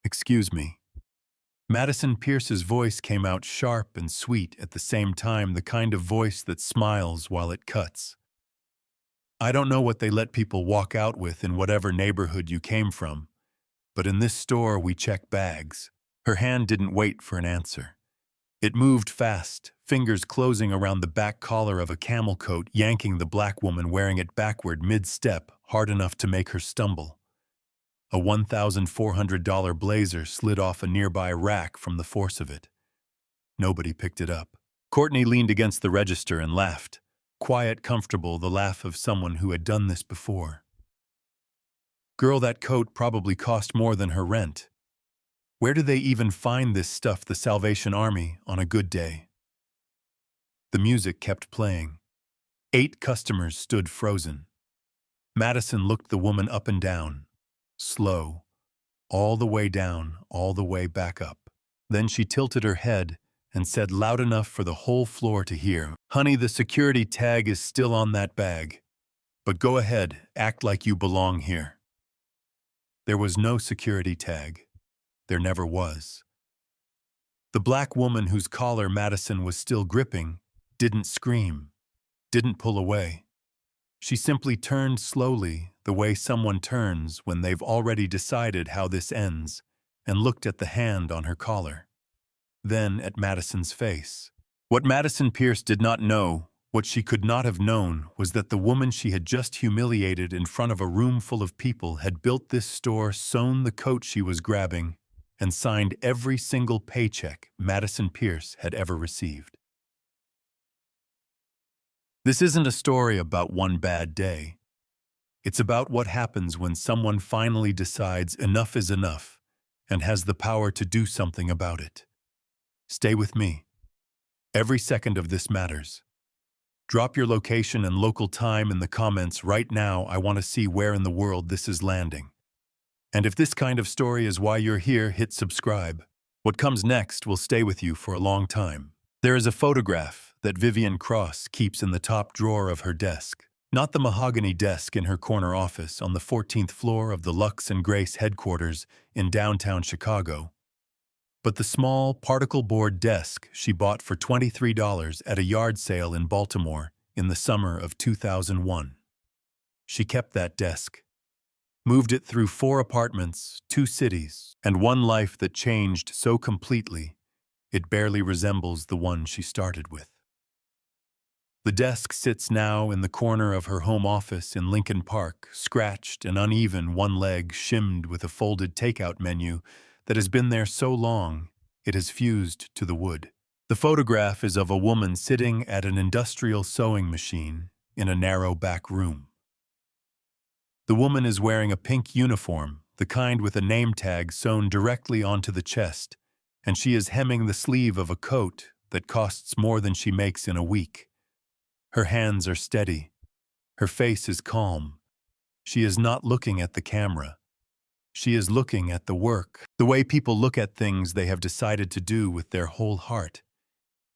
Excuse me. Madison Pierce's voice came out sharp and sweet at the same time, the kind of voice that smiles while it cuts. I don't know what they let people walk out with in whatever neighborhood you came from, but in this store we check bags. Her hand didn't wait for an answer. It moved fast, fingers closing around the back collar of a camel coat, yanking the black woman wearing it backward mid-step, hard enough to make her stumble. A $1,400 blazer slid off a nearby rack from the force of it. Nobody picked it up. Courtney leaned against the register and laughed. Quiet, comfortable, the laugh of someone who had done this before. Girl, that coat probably cost more than her rent. Where do they even find this stuff, the Salvation Army, on a good day? The music kept playing. 8 customers stood frozen. Madison looked the woman up and down. Slow. All the way down, all the way back up. Then she tilted her head and said loud enough for the whole floor to hear, "Honey, the security tag is still on that bag. But go ahead, act like you belong here." There was no security tag. There never was. The black woman whose collar Madison was still gripping didn't scream, didn't pull away. She simply turned slowly, the way someone turns when they've already decided how this ends, and looked at the hand on her collar. Then at Madison's face. What Madison Pierce did not know, what she could not have known, was that the woman she had just humiliated in front of a room full of people had built this store, sewn the coat she was grabbing, and signed every single paycheck Madison Pierce had ever received. This isn't a story about one bad day. It's about what happens when someone finally decides enough is enough and has the power to do something about it. Stay with me. Every second of this matters. Drop your location and local time in the comments right now. I want to see where in the world this is landing. And if this kind of story is why you're here, hit subscribe. What comes next will stay with you for a long time. There is a photograph that Vivienne Cross keeps in the top drawer of her desk. Not the mahogany desk in her corner office on the 14th floor of the Lux and Grace headquarters in downtown Chicago, but the small particle board desk she bought for $23 at a yard sale in Baltimore in the summer of 2001. She kept that desk, moved it through 4 apartments, 2 cities, and one life that changed so completely it barely resembles the one she started with. The desk sits now in the corner of her home office in Lincoln Park, scratched and uneven, one leg shimmed with a folded takeout menu that has been there so long it has fused to the wood. The photograph is of a woman sitting at an industrial sewing machine in a narrow back room. The woman is wearing a pink uniform, the kind with a name tag sewn directly onto the chest, and she is hemming the sleeve of a coat that costs more than she makes in a week. Her hands are steady. Her face is calm. She is not looking at the camera. She is looking at the work, the way people look at things they have decided to do with their whole heart,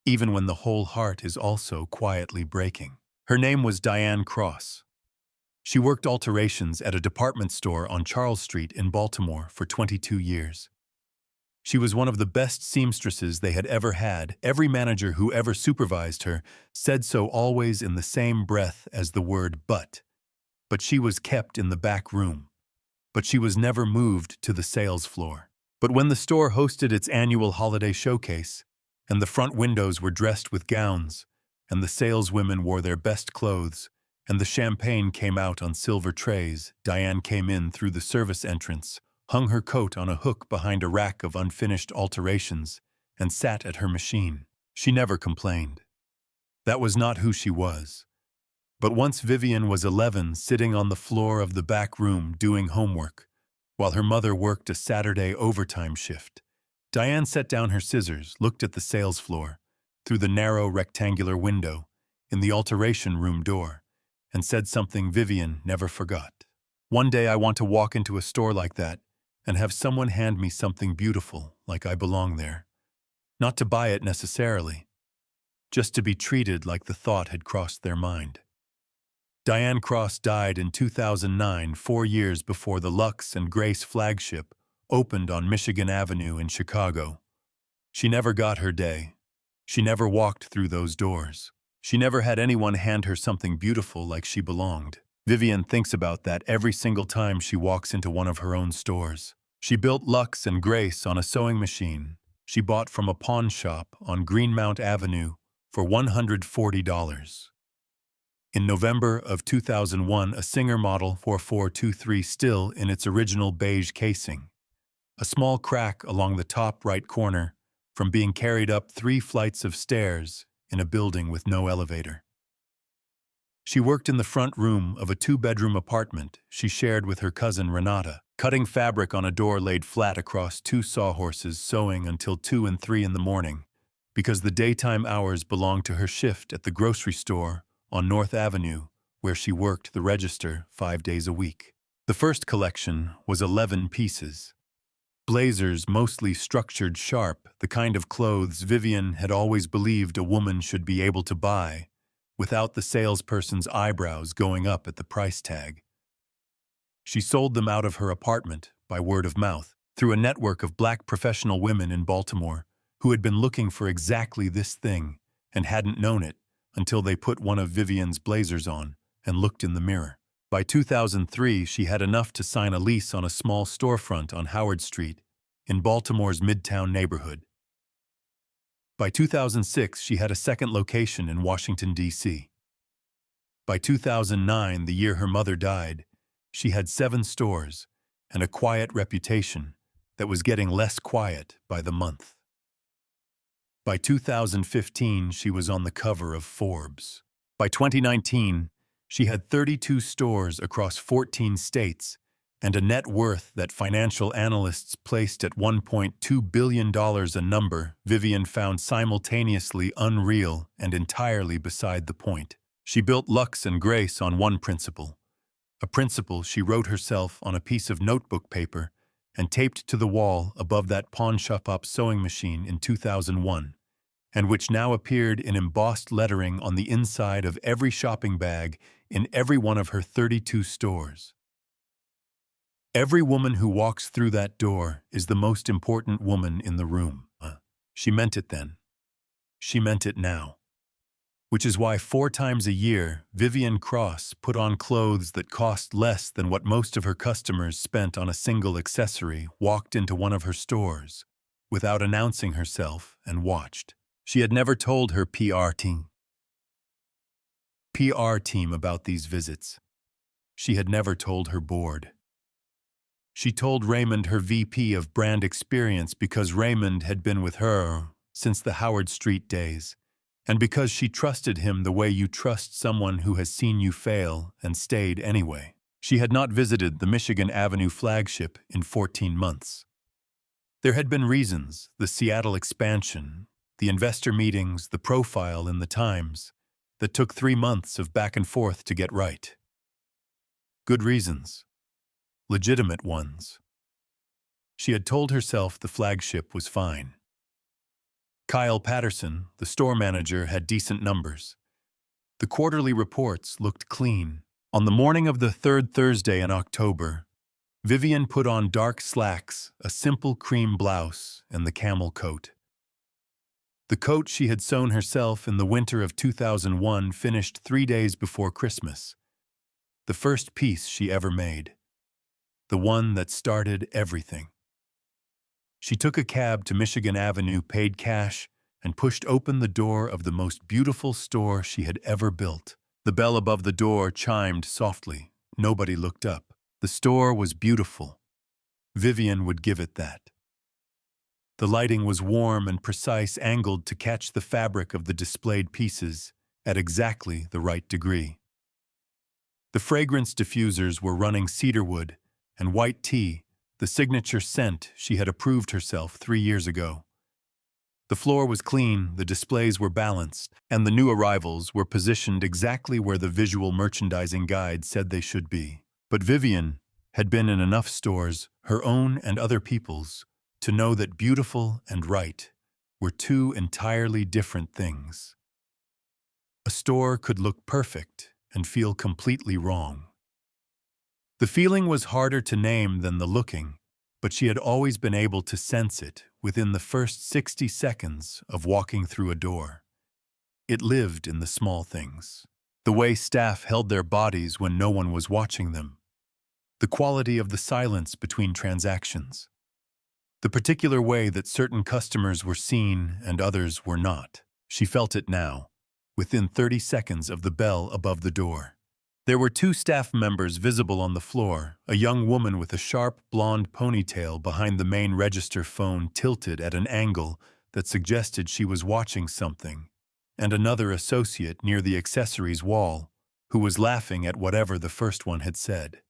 even when the whole heart is also quietly breaking. Her name was Vivienne Cross. She worked alterations at a department store on Charles Street in Baltimore for 22 years. She was one of the best seamstresses they had ever had. Every manager who ever supervised her said so, always in the same breath as the word but. But she was kept in the back room. But she was never moved to the sales floor. But when the store hosted its annual holiday showcase, and the front windows were dressed with gowns, and the saleswomen wore their best clothes, and the champagne came out on silver trays, Diane came in through the service entrance, hung her coat on a hook behind a rack of unfinished alterations, and sat at her machine. She never complained. That was not who she was. But once Vivienne was 11, sitting on the floor of the back room doing homework, while her mother worked a Saturday overtime shift. Diane set down her scissors, looked at the sales floor, through the narrow rectangular window, in the alteration room door, and said something Vivienne never forgot. "One day I want to walk into a store like that, and have someone hand me something beautiful, like I belong there. Not to buy it necessarily, just to be treated like the thought had crossed their mind." Vivienne Cross died in 2009, 4 years before the Lux and Grace flagship opened on Michigan Avenue in Chicago. She never got her day. She never walked through those doors. She never had anyone hand her something beautiful like she belonged. Vivienne thinks about that every single time she walks into one of her own stores. She built Lux and Grace on a sewing machine she bought from a pawn shop on Greenmount Avenue for $140. In November of 2001, a Singer Model 4423 still in its original beige casing. A small crack along the top right corner from being carried up 3 flights of stairs in a building with no elevator. She worked in the front room of a 2-bedroom apartment she shared with her cousin Renata, cutting fabric on a door laid flat across 2 sawhorses, sewing until 2 and 3 in the morning, because the daytime hours belonged to her shift at the grocery store on North Avenue, where she worked the register 5 days a week. The first collection was 11 pieces. Blazers mostly structured sharp, the kind of clothes Vivienne had always believed a woman should be able to buy, without the salesperson's eyebrows going up at the price tag. She sold them out of her apartment by word of mouth, through a network of black professional women in Baltimore who had been looking for exactly this thing and hadn't known it until they put one of Vivienne's blazers on and looked in the mirror. By 2003, she had enough to sign a lease on a small storefront on Howard Street in Baltimore's Midtown neighborhood. By 2006, she had a second location in Washington, D.C. By 2009, the year her mother died, she had 7 stores and a quiet reputation that was getting less quiet by the month. By 2015, she was on the cover of Forbes. By 2019, she had 32 stores across 14 states and a net worth that financial analysts placed at $1.2 billion, a number Vivienne found simultaneously unreal and entirely beside the point. She built Lux and Grace on one principle, a principle she wrote herself on a piece of notebook paper and taped to the wall above that pawnshop sewing machine in 2001, and which now appeared in embossed lettering on the inside of every shopping bag in every one of her 32 stores. Every woman who walks through that door is the most important woman in the room. She meant it then. She meant it now. Which is why 4 times a year, Vivienne Cross put on clothes that cost less than what most of her customers spent on a single accessory, walked into one of her stores without announcing herself, and watched. She had never told her PR team about these visits. She had never told her board. She told Raymond, her VP of brand experience, because Raymond had been with her since the Howard Street days, and because she trusted him the way you trust someone who has seen you fail and stayed anyway. She had not visited the Michigan Avenue flagship in 14 months. There had been reasons: the Seattle expansion, the investor meetings, the profile in the Times, that took 3 months of back and forth to get right. Good reasons. Legitimate ones. She had told herself the flagship was fine. Kyle Patterson, the store manager, had decent numbers. The quarterly reports looked clean. On the morning of the 3rd Thursday in October, Vivienne put on dark slacks, a simple cream blouse, and the camel coat. The coat she had sewn herself in the winter of 2001 finished 3 days before Christmas. The first piece she ever made. The one that started everything. She took a cab to Michigan Avenue, paid cash, and pushed open the door of the most beautiful store she had ever built. The bell above the door chimed softly. Nobody looked up. The store was beautiful. Vivienne would give it that. The lighting was warm and precise, angled to catch the fabric of the displayed pieces at exactly the right degree. The fragrance diffusers were running cedarwood and white tea, the signature scent she had approved herself 3 years ago. The floor was clean, the displays were balanced, and the new arrivals were positioned exactly where the visual merchandising guide said they should be. But Vivienne had been in enough stores, her own and other people's, to know that beautiful and right were 2 entirely different things. A store could look perfect and feel completely wrong. The feeling was harder to name than the looking, but she had always been able to sense it within the first 60 seconds of walking through a door. It lived in the small things. The way staff held their bodies when no one was watching them. The quality of the silence between transactions. The particular way that certain customers were seen and others were not. She felt it now, within 30 seconds of the bell above the door. There were 2 staff members visible on the floor, a young woman with a sharp blonde ponytail behind the main register phone tilted at an angle that suggested she was watching something, and another associate near the accessories wall, who was laughing at whatever the first one had said.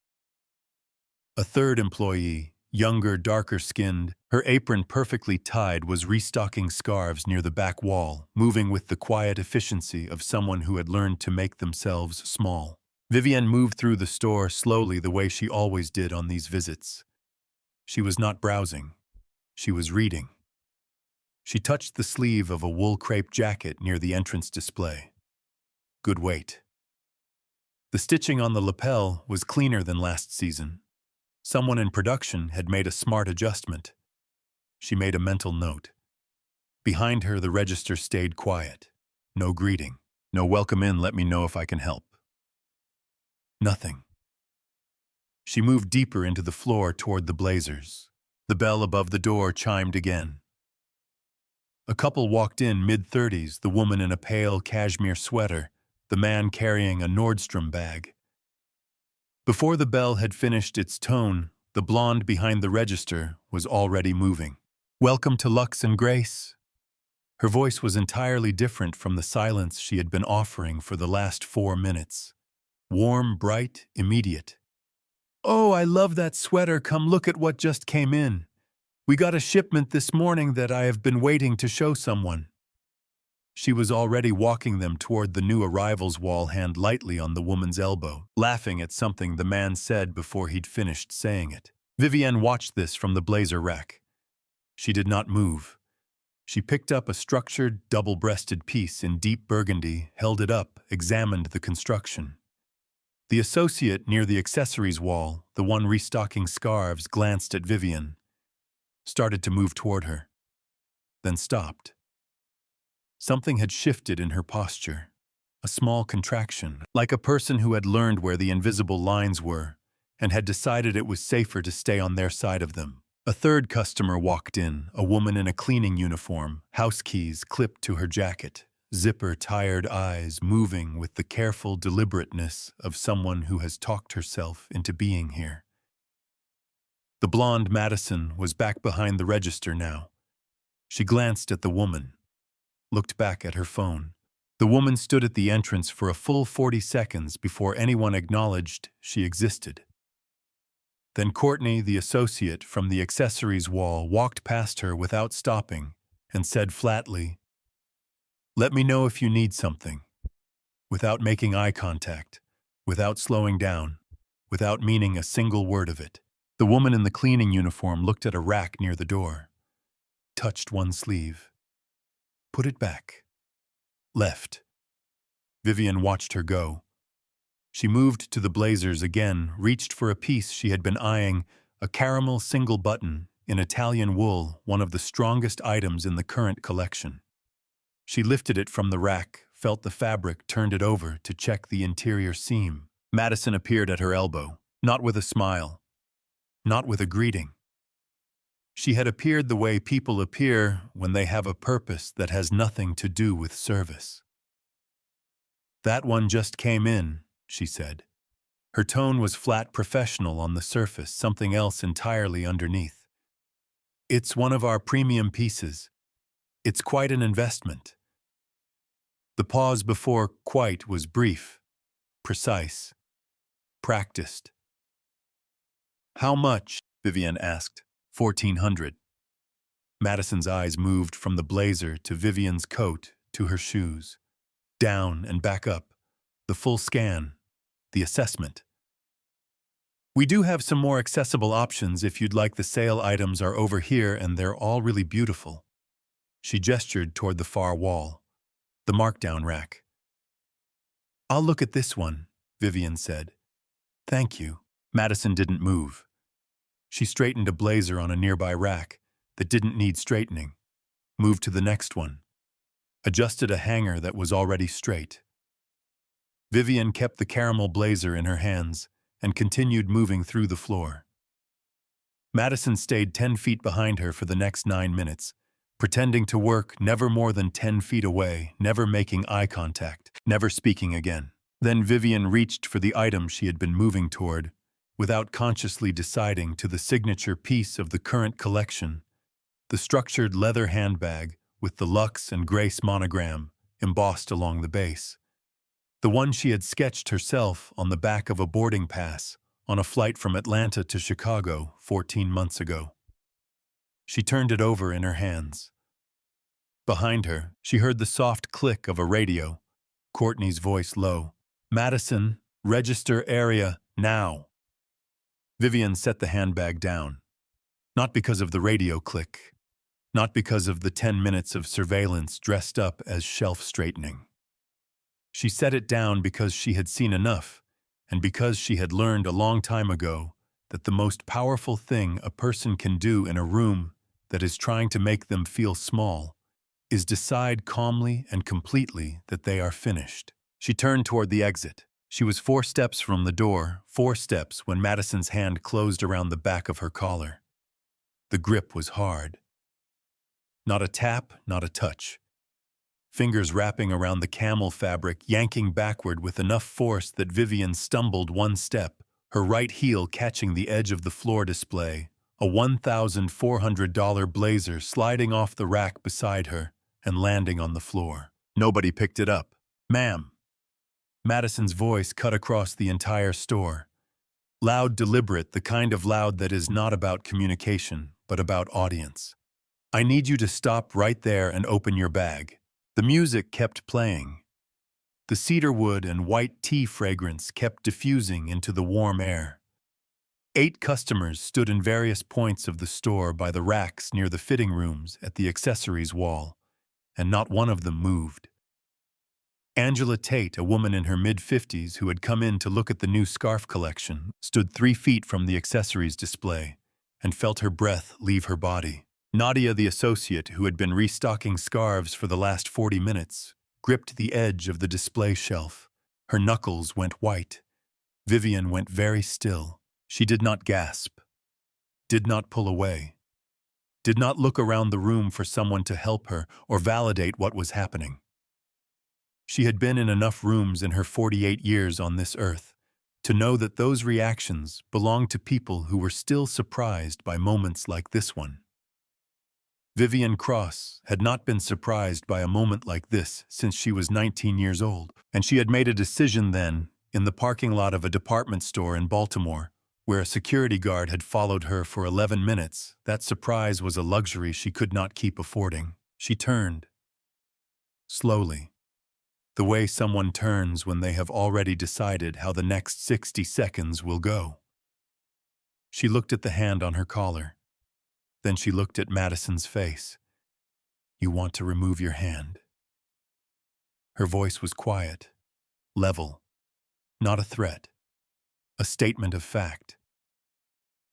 A third employee, younger, darker-skinned, her apron perfectly tied, was restocking scarves near the back wall, moving with the quiet efficiency of someone who had learned to make themselves small. Vivienne moved through the store slowly the way she always did on these visits. She was not browsing. She was reading. She touched the sleeve of a wool crepe jacket near the entrance display. Good weight. The stitching on the lapel was cleaner than last season. Someone in production had made a smart adjustment. She made a mental note. Behind her, the register stayed quiet. No greeting. No welcome in, let me know if I can help. Nothing. She moved deeper into the floor toward the blazers. The bell above the door chimed again. A couple walked in, mid-30s, the woman in a pale cashmere sweater, the man carrying a Nordstrom bag. Before the bell had finished its tone, the blonde behind the register was already moving. "Welcome to Lux and Grace." Her voice was entirely different from the silence she had been offering for the last 4 minutes. Warm, bright, immediate. "Oh, I love that sweater. Come look at what just came in. We got a shipment this morning that I have been waiting to show someone." She was already walking them toward the new arrivals wall, hand lightly on the woman's elbow, laughing at something the man said before he'd finished saying it. Vivienne watched this from the blazer rack. She did not move. She picked up a structured, double-breasted piece in deep burgundy, held it up, examined the construction. The associate near the accessories wall, the one restocking scarves, glanced at Vivienne, started to move toward her, then stopped. Something had shifted in her posture, a small contraction, like a person who had learned where the invisible lines were and had decided it was safer to stay on their side of them. A third customer walked in, a woman in a cleaning uniform, house keys clipped to her jacket, zipper tired eyes moving with the careful deliberateness of someone who has talked herself into being here. The blonde Madison was back behind the register now. She glanced at the woman, looked back at her phone. The woman stood at the entrance for a full 40 seconds before anyone acknowledged she existed. Then Courtney, the associate from the accessories wall, walked past her without stopping and said flatly, "Let me know if you need something," without making eye contact, without slowing down, without meaning a single word of it. The woman in the cleaning uniform looked at a rack near the door, touched one sleeve, put it back, left. Vivienne watched her go. She moved to the blazers again, reached for a piece she had been eyeing, a caramel single button in Italian wool, one of the strongest items in the current collection. She lifted it from the rack, felt the fabric, turned it over to check the interior seam. Madison appeared at her elbow, not with a smile, not with a greeting. She had appeared the way people appear when they have a purpose that has nothing to do with service. "That one just came in," she said. Her tone was flat professional on the surface, something else entirely underneath. "It's one of our premium pieces. It's quite an investment." The pause before "quite" was brief, precise, practiced. "How much?" Vivienne asked. 1,400. Madison's eyes moved from the blazer to Vivienne's coat to her shoes. Down and back up. The full scan. The assessment. "We do have some more accessible options if you'd like. The sale items are over here and they're all really beautiful." She gestured toward the far wall, the markdown rack. "I'll look at this one," Vivienne said. "Thank you." Madison didn't move. She straightened a blazer on a nearby rack that didn't need straightening, moved to the next one, adjusted a hanger that was already straight. Vivienne kept the caramel blazer in her hands and continued moving through the floor. Madison stayed 10 feet behind her for the next 9 minutes, pretending to work never more than 10 feet away, never making eye contact, never speaking again. Then Vivienne reached for the item she had been moving toward, without consciously deciding, to the signature piece of the current collection, the structured leather handbag with the Lux and Grace monogram embossed along the base. The one she had sketched herself on the back of a boarding pass on a flight from Atlanta to Chicago 14 months ago. She turned it over in her hands. Behind her, she heard the soft click of a radio, Courtney's voice low. "Madison, register area, now." Vivienne set the handbag down. Not because of the radio click. Not because of the 10 minutes of surveillance dressed up as shelf straightening. She set it down because she had seen enough, and because she had learned a long time ago that the most powerful thing a person can do in a room that is trying to make them feel small is decide calmly and completely that they are finished. She turned toward the exit. She was 4 steps from the door, 4 steps when Madison's hand closed around the back of her collar. The grip was hard. Not a tap, not a touch. Fingers wrapping around the camel fabric, yanking backward with enough force that Vivienne stumbled 1 step, her right heel catching the edge of the floor display, a $1,400 blazer sliding off the rack beside her and landing on the floor. Nobody picked it up. "Ma'am." Madison's voice cut across the entire store. Loud, deliberate, the kind of loud that is not about communication, but about audience. "I need you to stop right there and open your bag." The music kept playing. The cedarwood and white tea fragrance kept diffusing into the warm air. 8 customers stood in various points of the store by the racks near the fitting rooms at the accessories wall, and not one of them moved. Angela Tate, a woman in her mid-50s who had come in to look at the new scarf collection, stood 3 feet from the accessories display and felt her breath leave her body. Nadia, the associate who had been restocking scarves for the last 40 minutes, gripped the edge of the display shelf. Her knuckles went white. Vivienne went very still. She did not gasp, did not pull away, did not look around the room for someone to help her or validate what was happening. She had been in enough rooms in her 48 years on this earth to know that those reactions belonged to people who were still surprised by moments like this one. Vivienne Cross had not been surprised by a moment like this since she was 19 years old, and she had made a decision then, in the parking lot of a department store in Baltimore, where a security guard had followed her for 11 minutes. That surprise was a luxury she could not keep affording. She turned. Slowly. The way someone turns when they have already decided how the next 60 seconds will go. She looked at the hand on her collar. Then she looked at Madison's face. "You want to remove your hand?" Her voice was quiet, level, not a threat, a statement of fact.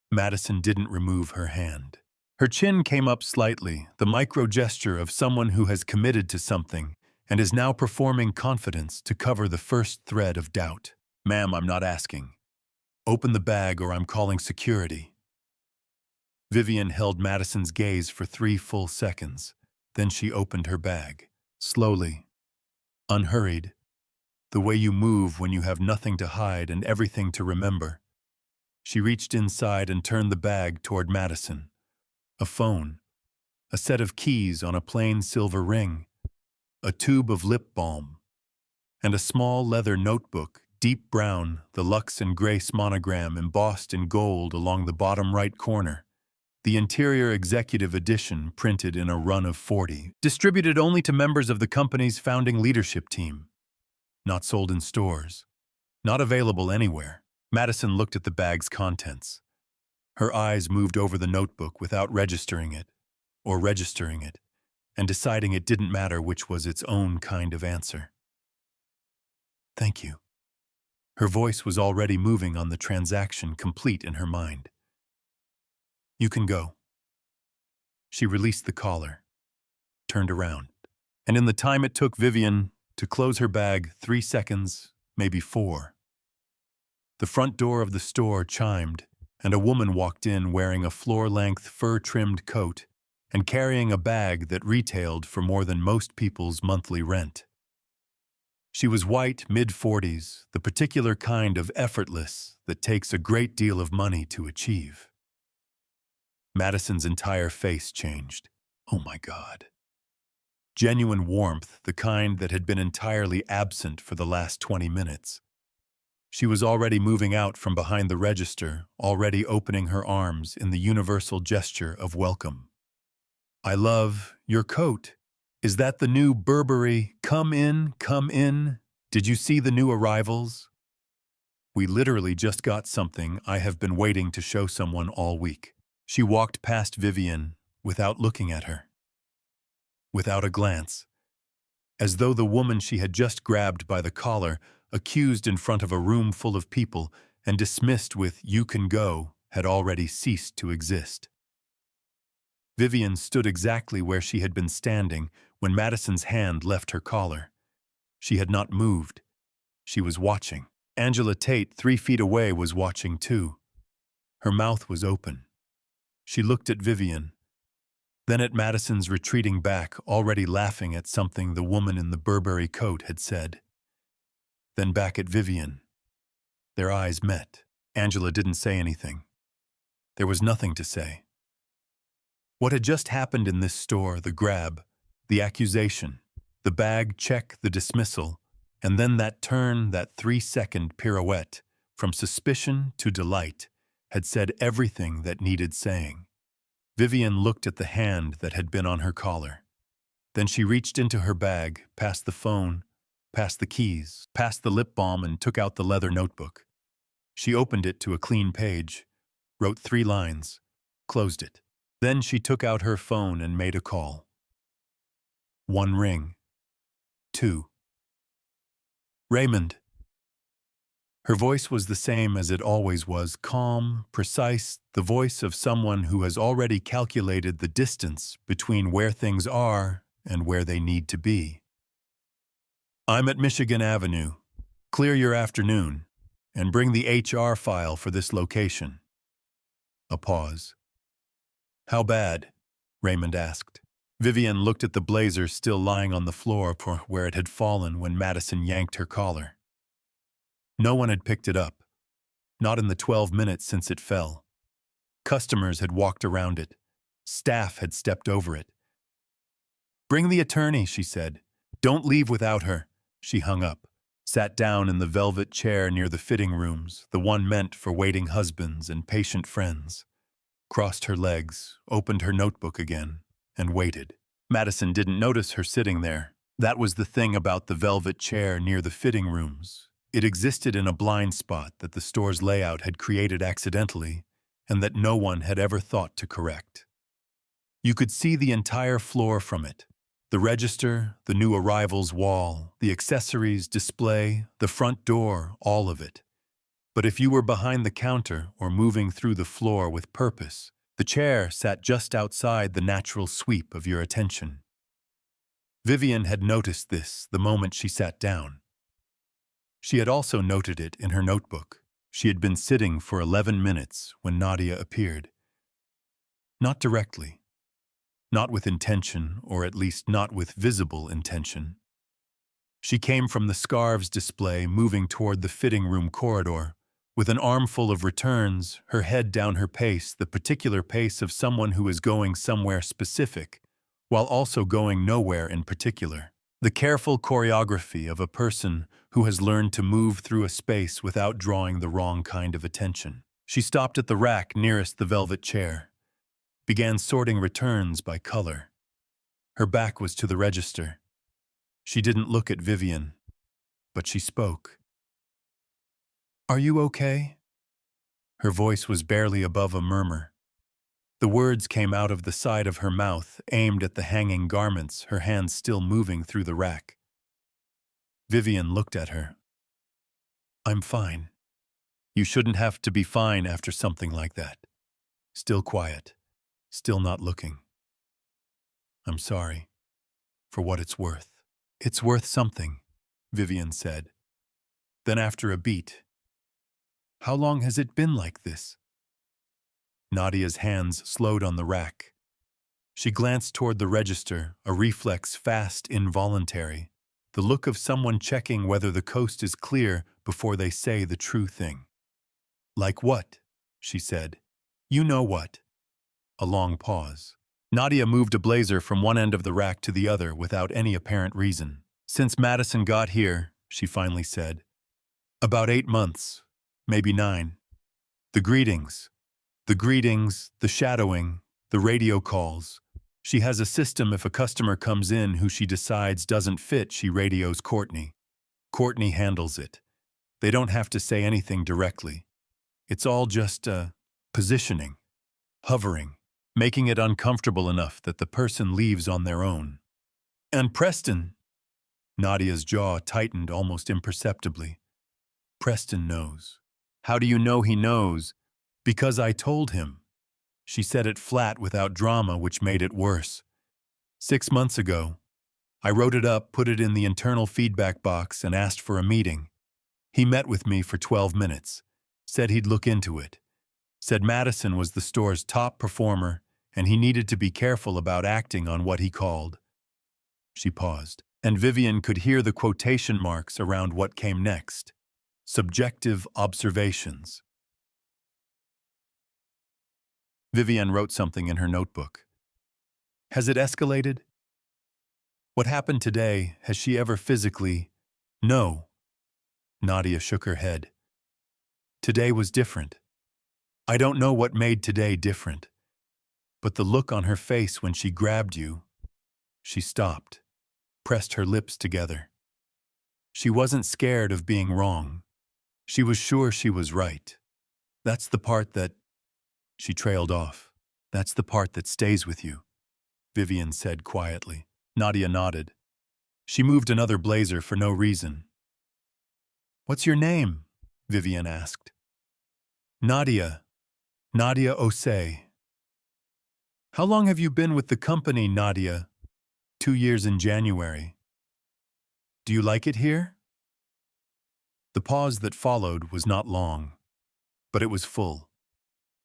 Madison didn't remove her hand. Her chin came up slightly, the micro-gesture of someone who has committed to something and is now performing confidence to cover the first thread of doubt. "Ma'am, I'm not asking. Open the bag or I'm calling security." Vivienne held Madison's gaze for 3 full seconds. Then she opened her bag. Slowly, unhurried, the way you move when you have nothing to hide and everything to remember. She reached inside and turned the bag toward Madison. A phone, a set of keys on a plain silver ring, a tube of lip balm, and a small leather notebook, deep brown, the Lux and Grace monogram embossed in gold along the bottom right corner. The interior executive edition printed in a run of 40, distributed only to members of the company's founding leadership team. Not sold in stores. Not available anywhere. Madison looked at the bag's contents. Her eyes moved over the notebook without registering it, and deciding it didn't matter which was its own kind of answer. "Thank you." Her voice was already moving on the transaction, complete in her mind. You can go. She released the collar, turned around, and in the time it took Vivienne to close her bag, 3 seconds, maybe 4, the front door of the store chimed, and a woman walked in wearing a floor-length fur-trimmed coat and carrying a bag that retailed for more than most people's monthly rent. She was white, mid-40s, the particular kind of effortless that takes a great deal of money to achieve. Madison's entire face changed. Oh my God. Genuine warmth, the kind that had been entirely absent for the last 20 minutes. She was already moving out from behind the register, already opening her arms in the universal gesture of welcome. I love your coat. Is that the new Burberry? Come in, come in. Did you see the new arrivals? We literally just got something I have been waiting to show someone all week. She walked past Vivienne without looking at her, without a glance, as though the woman she had just grabbed by the collar, accused in front of a room full of people, and dismissed with "you can go," had already ceased to exist. Vivienne stood exactly where she had been standing when Madison's hand left her collar. She had not moved. She was watching. Angela Tate, 3 feet away, was watching too. Her mouth was open. She looked at Vivienne, then at Madison's retreating back, already laughing at something the woman in the Burberry coat had said. Then back at Vivienne. Their eyes met. Angela didn't say anything. There was nothing to say. What had just happened in this store, the grab, the accusation, the bag check, the dismissal, and then that turn, that 3-second pirouette, from suspicion to delight, had said everything that needed saying. Vivienne looked at the hand that had been on her collar. Then she reached into her bag, past the phone, past the keys, past the lip balm, and took out the leather notebook. She opened it to a clean page, wrote 3 lines, closed it. Then she took out her phone and made a call. 1 ring. 2. Raymond. Her voice was the same as it always was, calm, precise, the voice of someone who has already calculated the distance between where things are and where they need to be. I'm at Michigan Avenue. Clear your afternoon, and bring the HR file for this location. A pause. How bad? Raymond asked. Vivienne looked at the blazer still lying on the floor for where it had fallen when Madison yanked her collar. No one had picked it up, not in the 12 minutes since it fell. Customers had walked around it. Staff had stepped over it. Bring the attorney, she said. Don't leave without her. She hung up, sat down in the velvet chair near the fitting rooms, the one meant for waiting husbands and patient friends, crossed her legs, opened her notebook again, and waited. Madison didn't notice her sitting there. That was the thing about the velvet chair near the fitting rooms. It existed in a blind spot that the store's layout had created accidentally and that no one had ever thought to correct. You could see the entire floor from it. The register, the new arrivals wall, the accessories display, the front door, all of it. But if you were behind the counter or moving through the floor with purpose, the chair sat just outside the natural sweep of your attention. Vivienne had noticed this the moment she sat down. She had also noted it in her notebook. She had been sitting for 11 minutes when Nadia appeared. Not directly. Not with intention, or at least not with visible intention. She came from the scarves display, moving toward the fitting room corridor, with an armful of returns, her head down her pace, the particular pace of someone who is going somewhere specific, while also going nowhere in particular. The careful choreography of a person who has learned to move through a space without drawing the wrong kind of attention. She stopped at the rack nearest the velvet chair, began sorting returns by color. Her back was to the register. She didn't look at Vivienne, but she spoke. Are you okay? Her voice was barely above a murmur. The words came out of the side of her mouth, aimed at the hanging garments, her hands still moving through the rack. Vivienne looked at her. I'm fine. You shouldn't have to be fine after something like that. Still quiet, still not looking. I'm sorry, for what it's worth. It's worth something, Vivienne said. Then after a beat, how long has it been like this? Nadia's hands slowed on the rack. She glanced toward the register, a reflex fast, involuntary, the look of someone checking whether the coast is clear before they say the true thing. Like what? She said. You know what? A long pause. Nadia moved a blazer from one end of the rack to the other without any apparent reason. Since Madison got here, she finally said. About 8 months, maybe 9. The greetings, the shadowing, the radio calls. She has a system if a customer comes in who she decides doesn't fit, she radios Courtney. Courtney handles it. They don't have to say anything directly. It's all just, positioning, hovering, making it uncomfortable enough that the person leaves on their own. And Preston. Nadia's jaw tightened almost imperceptibly. Preston knows. How do you know he knows? Because I told him. She said it flat without drama, which made it worse. 6 months ago, I wrote it up, put it in the internal feedback box, and asked for a meeting. He met with me for 12 minutes, said he'd look into it, said Madison was the store's top performer and he needed to be careful about acting on what he called. She paused, and Vivienne could hear the quotation marks around what came next. Subjective observations. Vivienne wrote something in her notebook. Has it escalated? What happened today, has she ever physically? No. Nadia shook her head. Today was different. I don't know what made today different. But the look on her face when she grabbed you. She stopped, pressed her lips together. She wasn't scared of being wrong. She was sure she was right. That's the part that... She trailed off. That's the part that stays with you, Vivienne said quietly. Nadia nodded. She moved another blazer for no reason. What's your name? Vivienne asked. Nadia. Nadia Osei. How long have you been with the company, Nadia? 2 years in January. Do you like it here? The pause that followed was not long, but it was full.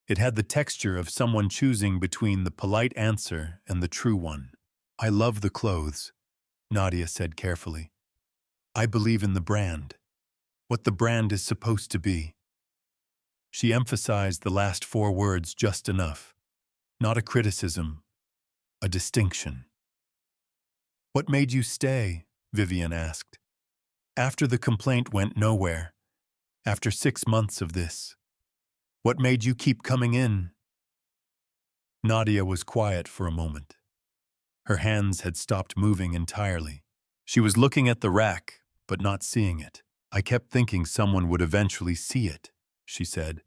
It had the texture of someone choosing between the polite answer and the true one. I love the clothes, Nadia said carefully. I believe in the brand, what the brand is supposed to be. She emphasized the last 4 words just enough. Not a criticism, a distinction. What made you stay? Vivienne asked. After the complaint went nowhere, after 6 months of this, what made you keep coming in? Nadia was quiet for a moment. Her hands had stopped moving entirely. She was looking at the rack, but not seeing it. I kept thinking someone would eventually see it, she said.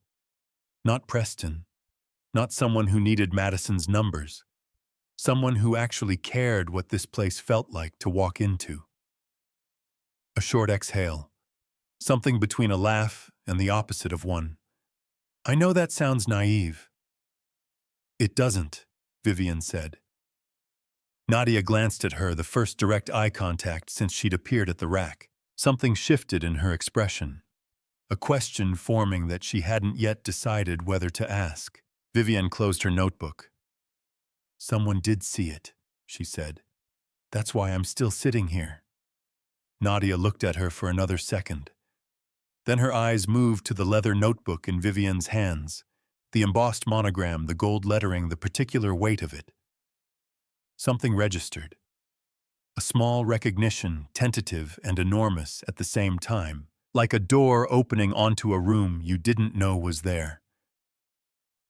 Not Preston. Not someone who needed Madison's numbers. Someone who actually cared what this place felt like to walk into. A short exhale. Something between a laugh and the opposite of one. I know that sounds naive. It doesn't, Vivienne said. Nadia glanced at her, the first direct eye contact since she'd appeared at the rack. Something shifted in her expression. A question forming that she hadn't yet decided whether to ask. Vivienne closed her notebook. Someone did see it, she said. That's why I'm still sitting here. Nadia looked at her for another second. Then her eyes moved to the leather notebook in Vivienne's hands, the embossed monogram, the gold lettering, the particular weight of it. Something registered. A small recognition, tentative and enormous at the same time, like a door opening onto a room you didn't know was there.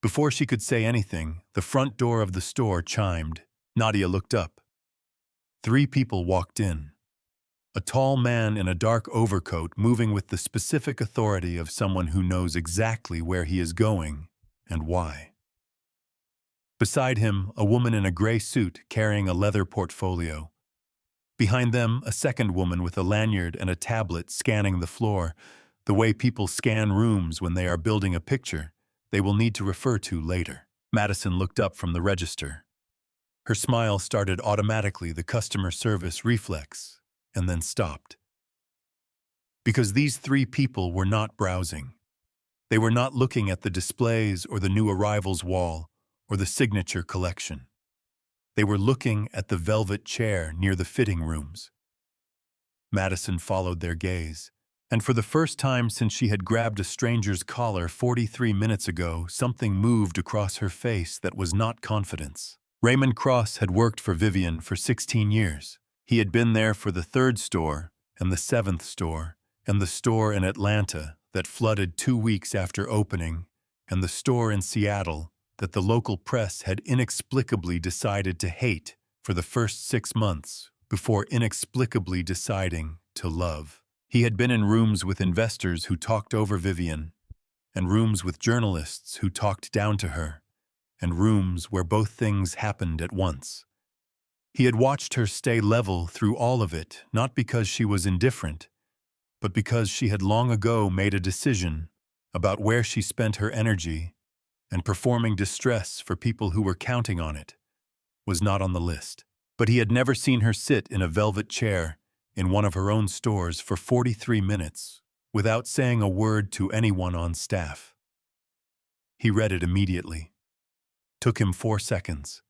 Before she could say anything, the front door of the store chimed. Nadia looked up. 3 people walked in. A tall man in a dark overcoat moving with the specific authority of someone who knows exactly where he is going and why. Beside him, a woman in a gray suit carrying a leather portfolio. Behind them, a second woman with a lanyard and a tablet scanning the floor, the way people scan rooms when they are building a picture they will need to refer to later. Madison looked up from the register. Her smile started automatically, the customer service reflex, and then stopped. Because these three people were not browsing. They were not looking at the displays or the new arrivals wall or the signature collection. They were looking at the velvet chair near the fitting rooms. Madison followed their gaze, and for the first time since she had grabbed a stranger's collar 43 minutes ago, something moved across her face that was not confidence. Raymond Cross had worked for Vivienne for 16 years. He had been there for the 3rd store and the 7th store and the store in Atlanta that flooded 2 weeks after opening and the store in Seattle that the local press had inexplicably decided to hate for the first 6 months before inexplicably deciding to love. He had been in rooms with investors who talked over Vivienne, and rooms with journalists who talked down to her, and rooms where both things happened at once. He had watched her stay level through all of it, not because she was indifferent, but because she had long ago made a decision about where she spent her energy, and performing distress for people who were counting on it was not on the list. But he had never seen her sit in a velvet chair in one of her own stores for 43 minutes without saying a word to anyone on staff. He read it immediately. Took him 4 seconds.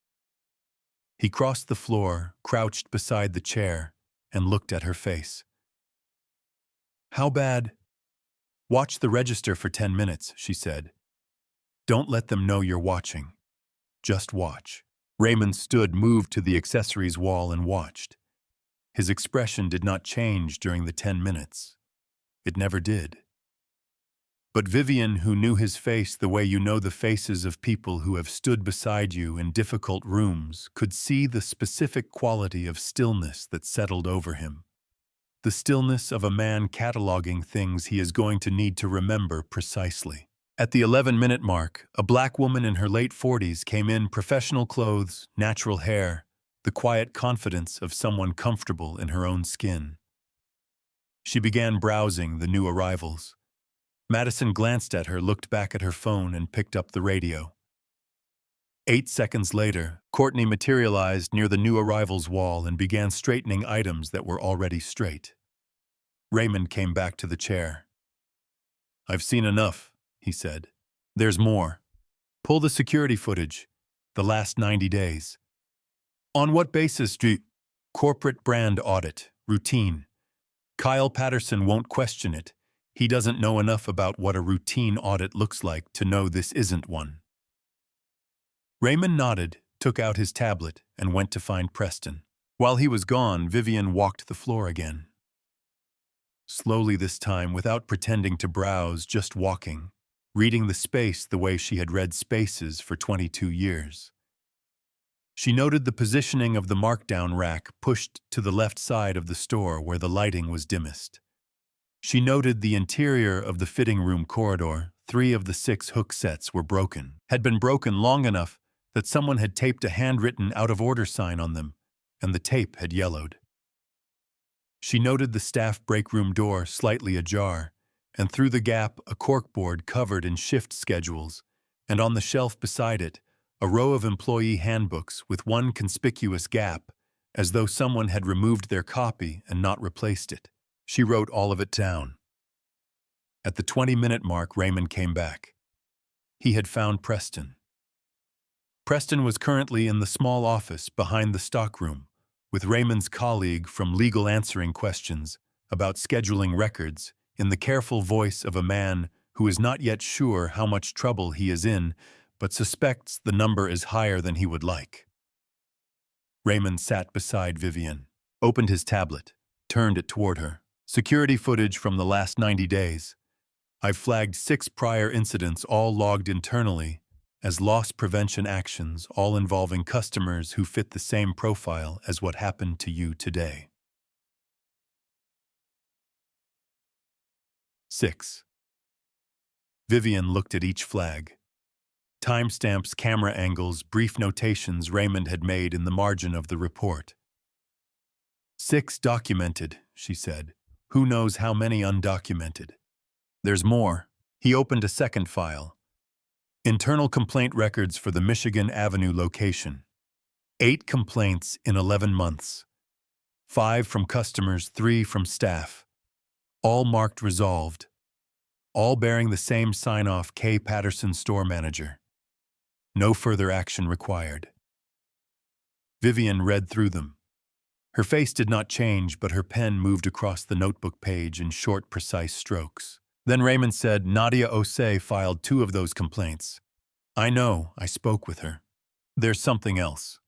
He crossed the floor, crouched beside the chair, and looked at her face. "How bad?" "Watch the register for 10 minutes, she said. "Don't let them know you're watching. Just watch." Raymond stood, moved to the accessories wall, and watched. His expression did not change during the 10 minutes. It never did. But Vivienne, who knew his face the way you know the faces of people who have stood beside you in difficult rooms, could see the specific quality of stillness that settled over him. The stillness of a man cataloging things he is going to need to remember precisely. At the 11-minute mark, a black woman in her late 40s came in, professional clothes, natural hair, the quiet confidence of someone comfortable in her own skin. She began browsing the new arrivals. Madison glanced at her, looked back at her phone, and picked up the radio. 8 seconds later, Courtney materialized near the new arrivals wall and began straightening items that were already straight. Raymond came back to the chair. "I've seen enough," he said. "There's more. Pull the security footage. The last 90 days. On what basis do corporate brand audit, routine. Kyle Patterson won't question it. He doesn't know enough about what a routine audit looks like to know this isn't one." Raymond nodded, took out his tablet, and went to find Preston. While he was gone, Vivienne walked the floor again. Slowly this time, without pretending to browse, just walking, reading the space the way she had read spaces for 22 years. She noted the positioning of the markdown rack pushed to the left side of the store where the lighting was dimmest. She noted the interior of the fitting room corridor. 3 of the 6 hook sets were broken, had been broken long enough that someone had taped a handwritten out-of-order sign on them, and the tape had yellowed. She noted the staff break room door slightly ajar, and through the gap a corkboard covered in shift schedules, and on the shelf beside it, a row of employee handbooks with one conspicuous gap, as though someone had removed their copy and not replaced it. She wrote all of it down. At the 20-minute mark, Raymond came back. He had found Preston. Preston was currently in the small office behind the stockroom, with Raymond's colleague from legal answering questions about scheduling records in the careful voice of a man who is not yet sure how much trouble he is in, but suspects the number is higher than he would like. Raymond sat beside Vivienne, opened his tablet, turned it toward her. "Security footage from the last 90 days. I've flagged 6 prior incidents, all logged internally, as loss prevention actions, all involving customers who fit the same profile as what happened to you today." 6. Vivienne looked at each flag. Timestamps, camera angles, brief notations Raymond had made in the margin of the report. 6 documented, she said. Who knows how many undocumented? There's more. He opened a second file. Internal complaint records for the Michigan Avenue location. 8 complaints in 11 months. 5 from customers, 3 from staff. All marked resolved. All bearing the same sign-off, K. Patterson, store manager. No further action required. Vivienne read through them. Her face did not change, but her pen moved across the notebook page in short, precise strokes. Then Raymond said, Nadia Osei filed 2 of those complaints. I know, I spoke with her. There's something else.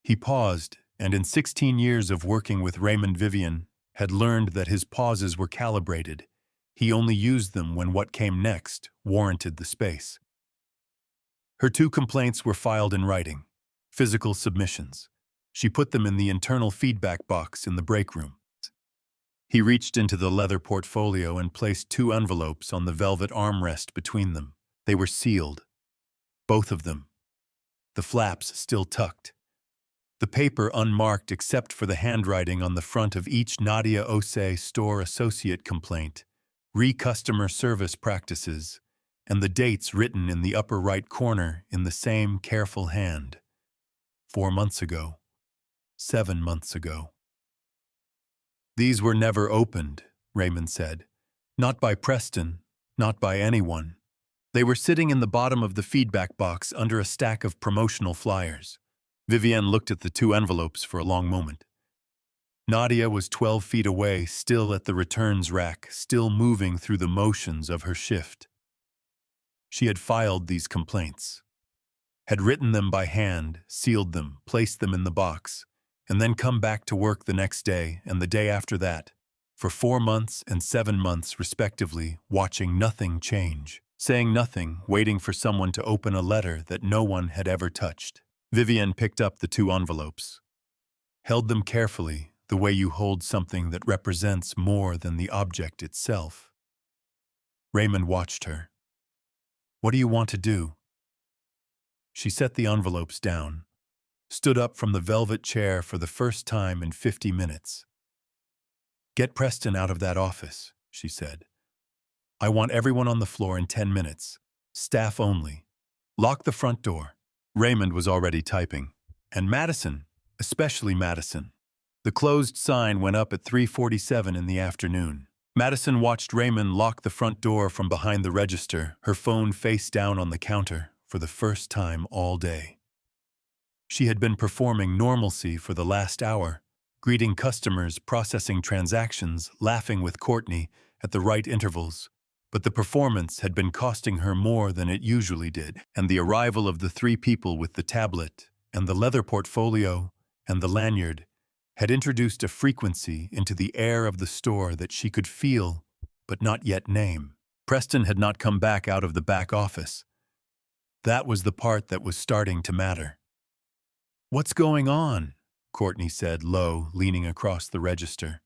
He paused, and in 16 years of working with Raymond, Vivienne had learned that his pauses were calibrated. He only used them when what came next warranted the space. Her 2 complaints were filed in writing, physical submissions. She put them in the internal feedback box in the break room. He reached into the leather portfolio and placed 2 envelopes on the velvet armrest between them. They were sealed. Both of them. The flaps still tucked. The paper unmarked except for the handwriting on the front of each Nadia Osei store associate complaint, customer service practices, and the dates written in the upper right corner in the same careful hand. 4 months ago. 7 months ago. These were never opened, Raymond said. Not by Preston, not by anyone. They were sitting in the bottom of the feedback box under a stack of promotional flyers. Vivienne looked at the 2 envelopes for a long moment. Nadia was 12 feet away, still at the returns rack, still moving through the motions of her shift. She had filed these complaints, had written them by hand, sealed them, placed them in the box, and then come back to work the next day and the day after that, for 4 months and 7 months respectively, watching nothing change, saying nothing, waiting for someone to open a letter that no one had ever touched. Vivienne picked up the 2 envelopes, held them carefully, the way you hold something that represents more than the object itself. Raymond watched her. What do you want to do? She set the envelopes down, stood up from the velvet chair for the first time in 50 minutes. Get Preston out of that office, she said. I want everyone on the floor in 10 minutes. Staff only. Lock the front door. Raymond was already typing. And Madison, especially Madison. The closed sign went up at 3:47 in the afternoon. Madison watched Raymond lock the front door from behind the register, her phone face down on the counter, for the first time all day. She had been performing normalcy for the last hour, greeting customers, processing transactions, laughing with Courtney at the right intervals. But the performance had been costing her more than it usually did, and the arrival of the 3 people with the tablet, and the leather portfolio, and the lanyard, had introduced a frequency into the air of the store that she could feel, but not yet name. Preston had not come back out of the back office. That was the part that was starting to matter. What's going on? Courtney said, low, leaning across the register.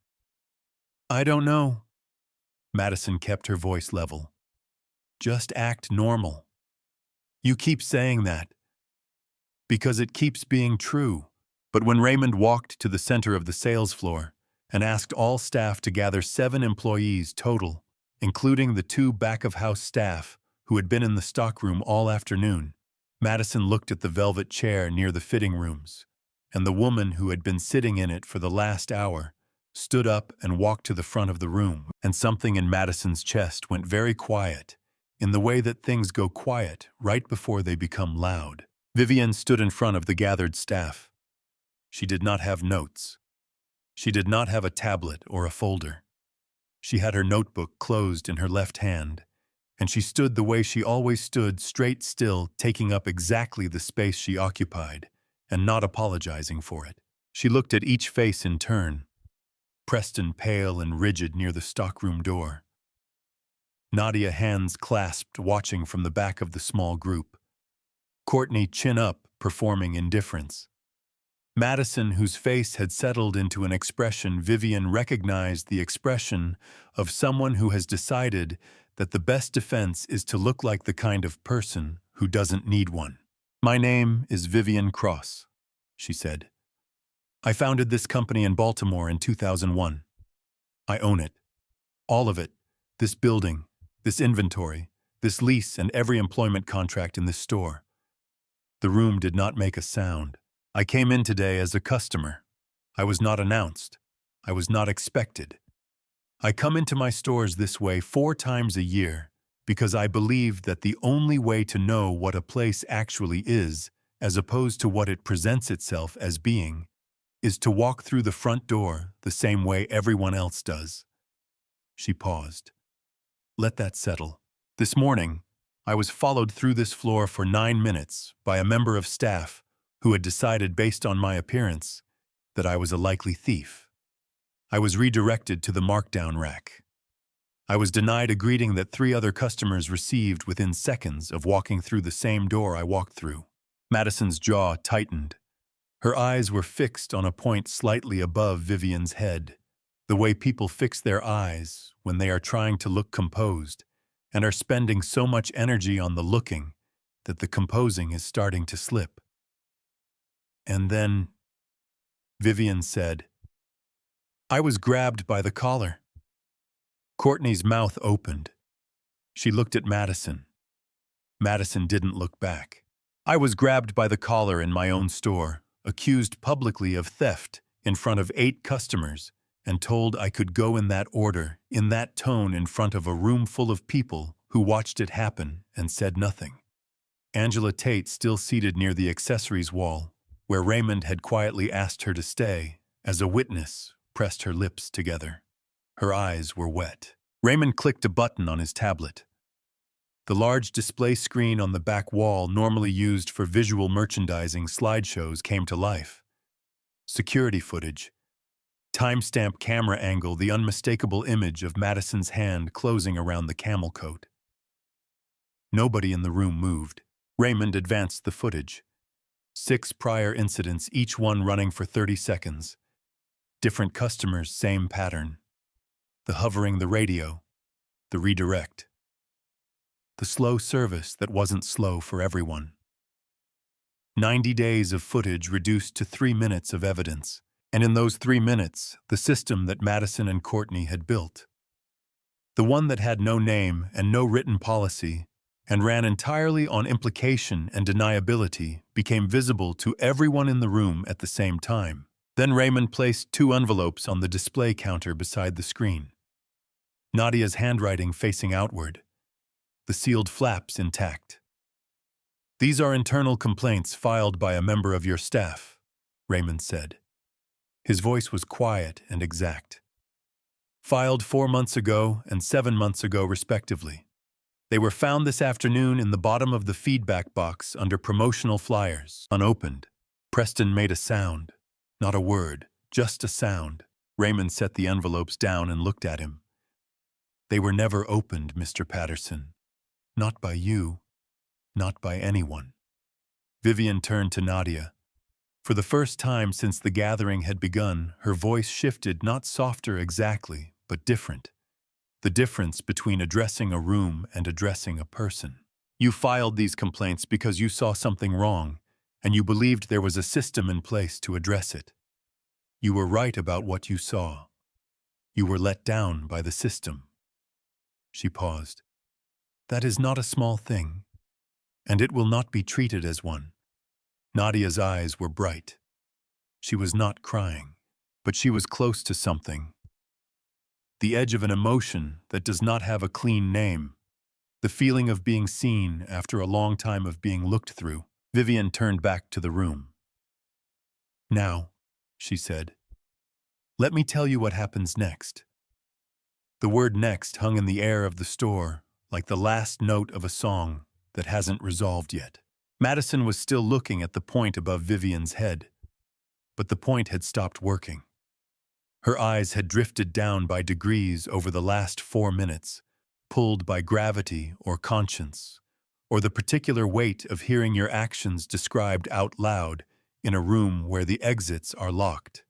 I don't know. Madison kept her voice level. Just act normal. You keep saying that. Because it keeps being true. But when Raymond walked to the center of the sales floor and asked all staff to gather 7 employees total, including the 2 back-of-house staff who had been in the stockroom all afternoon, Madison looked at the velvet chair near the fitting rooms, and the woman who had been sitting in it for the last hour stood up and walked to the front of the room, and something in Madison's chest went very quiet, in the way that things go quiet right before they become loud. Vivienne stood in front of the gathered staff. She did not have notes. She did not have a tablet or a folder. She had her notebook closed in her left hand, and she stood the way she always stood, straight still, taking up exactly the space she occupied, and not apologizing for it. She looked at each face in turn. Preston pale and rigid near the stockroom door. Nadia hands clasped, watching from the back of the small group. Courtney chin up, performing indifference. Madison, whose face had settled into an expression Vivienne recognized, the expression of someone who has decided that the best defense is to look like the kind of person who doesn't need one. My name is Vivienne Cross, she said. I founded this company in Baltimore in 2001. I own it. All of it. This building, this inventory, this lease and every employment contract in this store. The room did not make a sound. I came in today as a customer. I was not announced. I was not expected. I come into my stores this way 4 times a year because I believe that the only way to know what a place actually is, as opposed to what it presents itself as being, is to walk through the front door the same way everyone else does. She paused. Let that settle. This morning, I was followed through this floor for 9 minutes by a member of staff who had decided based on my appearance that I was a likely thief. I was redirected to the markdown rack. I was denied a greeting that 3 other customers received within seconds of walking through the same door I walked through. Madison's jaw tightened. Her eyes were fixed on a point slightly above Vivienne's head, the way people fix their eyes when they are trying to look composed and are spending so much energy on the looking that the composing is starting to slip. And then, Vivienne said, I was grabbed by the collar. Courtney's mouth opened. She looked at Madison. Madison didn't look back. I was grabbed by the collar in my own store, accused publicly of theft in front of 8 customers, and told I could go in that order, in that tone in front of a room full of people who watched it happen and said nothing. Angela Tate, still seated near the accessories wall, where Raymond had quietly asked her to stay, as a witness, pressed her lips together. Her eyes were wet. Raymond clicked a button on his tablet. The large display screen on the back wall, normally used for visual merchandising slideshows, came to life. Security footage. Timestamp camera angle, the unmistakable image of Madison's hand closing around the camel coat. Nobody in the room moved. Raymond advanced the footage. 6 prior incidents, each one running for 30 seconds. Different customers, same pattern. The hovering the radio. The redirect. The slow service that wasn't slow for everyone. 90 days of footage reduced to 3 minutes of evidence. And in those 3 minutes, the system that Madison and Courtney had built. The one that had no name and no written policy, and ran entirely on implication and deniability, became visible to everyone in the room at the same time. Then Raymond placed 2 envelopes on the display counter beside the screen. Nadia's handwriting facing outward. The sealed flaps intact. These are internal complaints filed by a member of your staff, Raymond said. His voice was quiet and exact. Filed 4 months ago and 7 months ago, respectively. They were found this afternoon in the bottom of the feedback box under promotional flyers, unopened. Preston made a sound. Not a word, just a sound. Raymond set the envelopes down and looked at him. They were never opened, Mr. Patterson. Not by you. Not by anyone. Vivienne turned to Nadia. For the first time since the gathering had begun, her voice shifted, not softer exactly, but different. The difference between addressing a room and addressing a person. You filed these complaints because you saw something wrong, and you believed there was a system in place to address it. You were right about what you saw. You were let down by the system. She paused. That is not a small thing, and it will not be treated as one. Nadia's eyes were bright. She was not crying, but she was close to something. The edge of an emotion that does not have a clean name. The feeling of being seen after a long time of being looked through. Vivienne turned back to the room. Now, she said, let me tell you what happens next. The word next hung in the air of the store, like the last note of a song that hasn't resolved yet. Madison was still looking at the point above Vivienne's head, but the point had stopped working. Her eyes had drifted down by degrees over the last 4 minutes, pulled by gravity or conscience, or the particular weight of hearing your actions described out loud in a room where the exits are locked.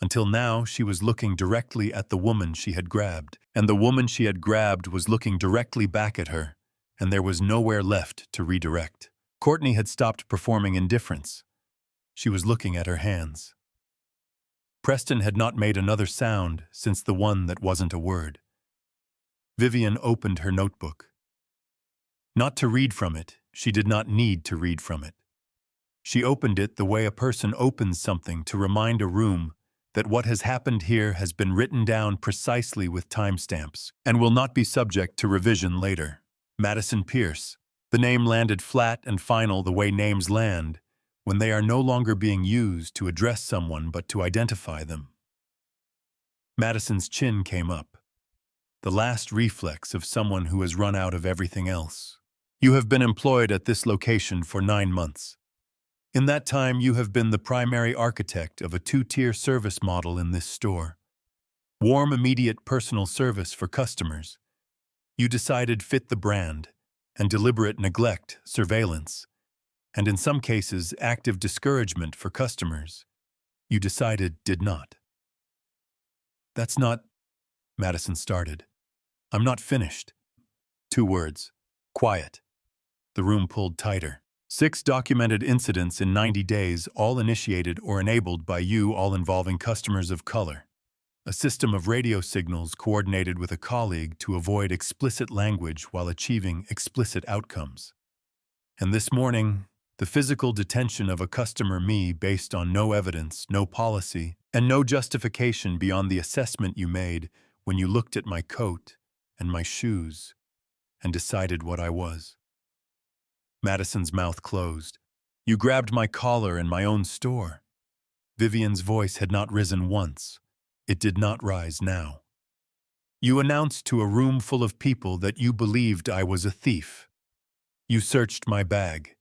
Until now, she was looking directly at the woman she had grabbed, and the woman she had grabbed was looking directly back at her, and there was nowhere left to redirect. Courtney had stopped performing indifference. She was looking at her hands. Preston had not made another sound since the one that wasn't a word. Vivienne opened her notebook. Not to read from it, she did not need to read from it. She opened it the way a person opens something to remind a room that what has happened here has been written down precisely with timestamps and will not be subject to revision later. Madison Pierce. The name landed flat and final the way names land when they are no longer being used to address someone but to identify them. Madison's chin came up, the last reflex of someone who has run out of everything else. You have been employed at this location for 9 months. In that time, you have been the primary architect of a 2-tier service model in this store. Warm, immediate personal service for customers. You decided fit the brand, and deliberate neglect, surveillance, and in some cases, active discouragement for customers. You decided did not. That's not, Madison started. I'm not finished. 2 words. Quiet. The room pulled tighter. 6 documented incidents in 90 days, all initiated or enabled by you, all involving customers of color. A system of radio signals coordinated with a colleague to avoid explicit language while achieving explicit outcomes. And this morning, the physical detention of a customer me based on no evidence, no policy, and no justification beyond the assessment you made when you looked at my coat and my shoes and decided what I was. Madison's mouth closed. You grabbed my collar in my own store. Vivienne's voice had not risen once. It did not rise now. You announced to a room full of people that you believed I was a thief. You searched my bag.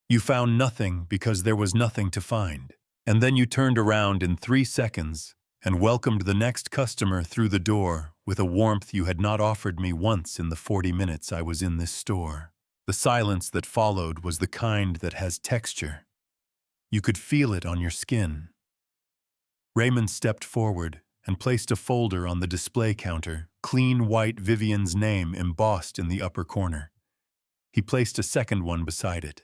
You found nothing because there was nothing to find. And then you turned around in 3 seconds and welcomed the next customer through the door with a warmth you had not offered me once in the 40 minutes I was in this store. The silence that followed was the kind that has texture. You could feel it on your skin. Raymond stepped forward and placed a folder on the display counter, clean white Vivienne's name embossed in the upper corner. He placed a second one beside it,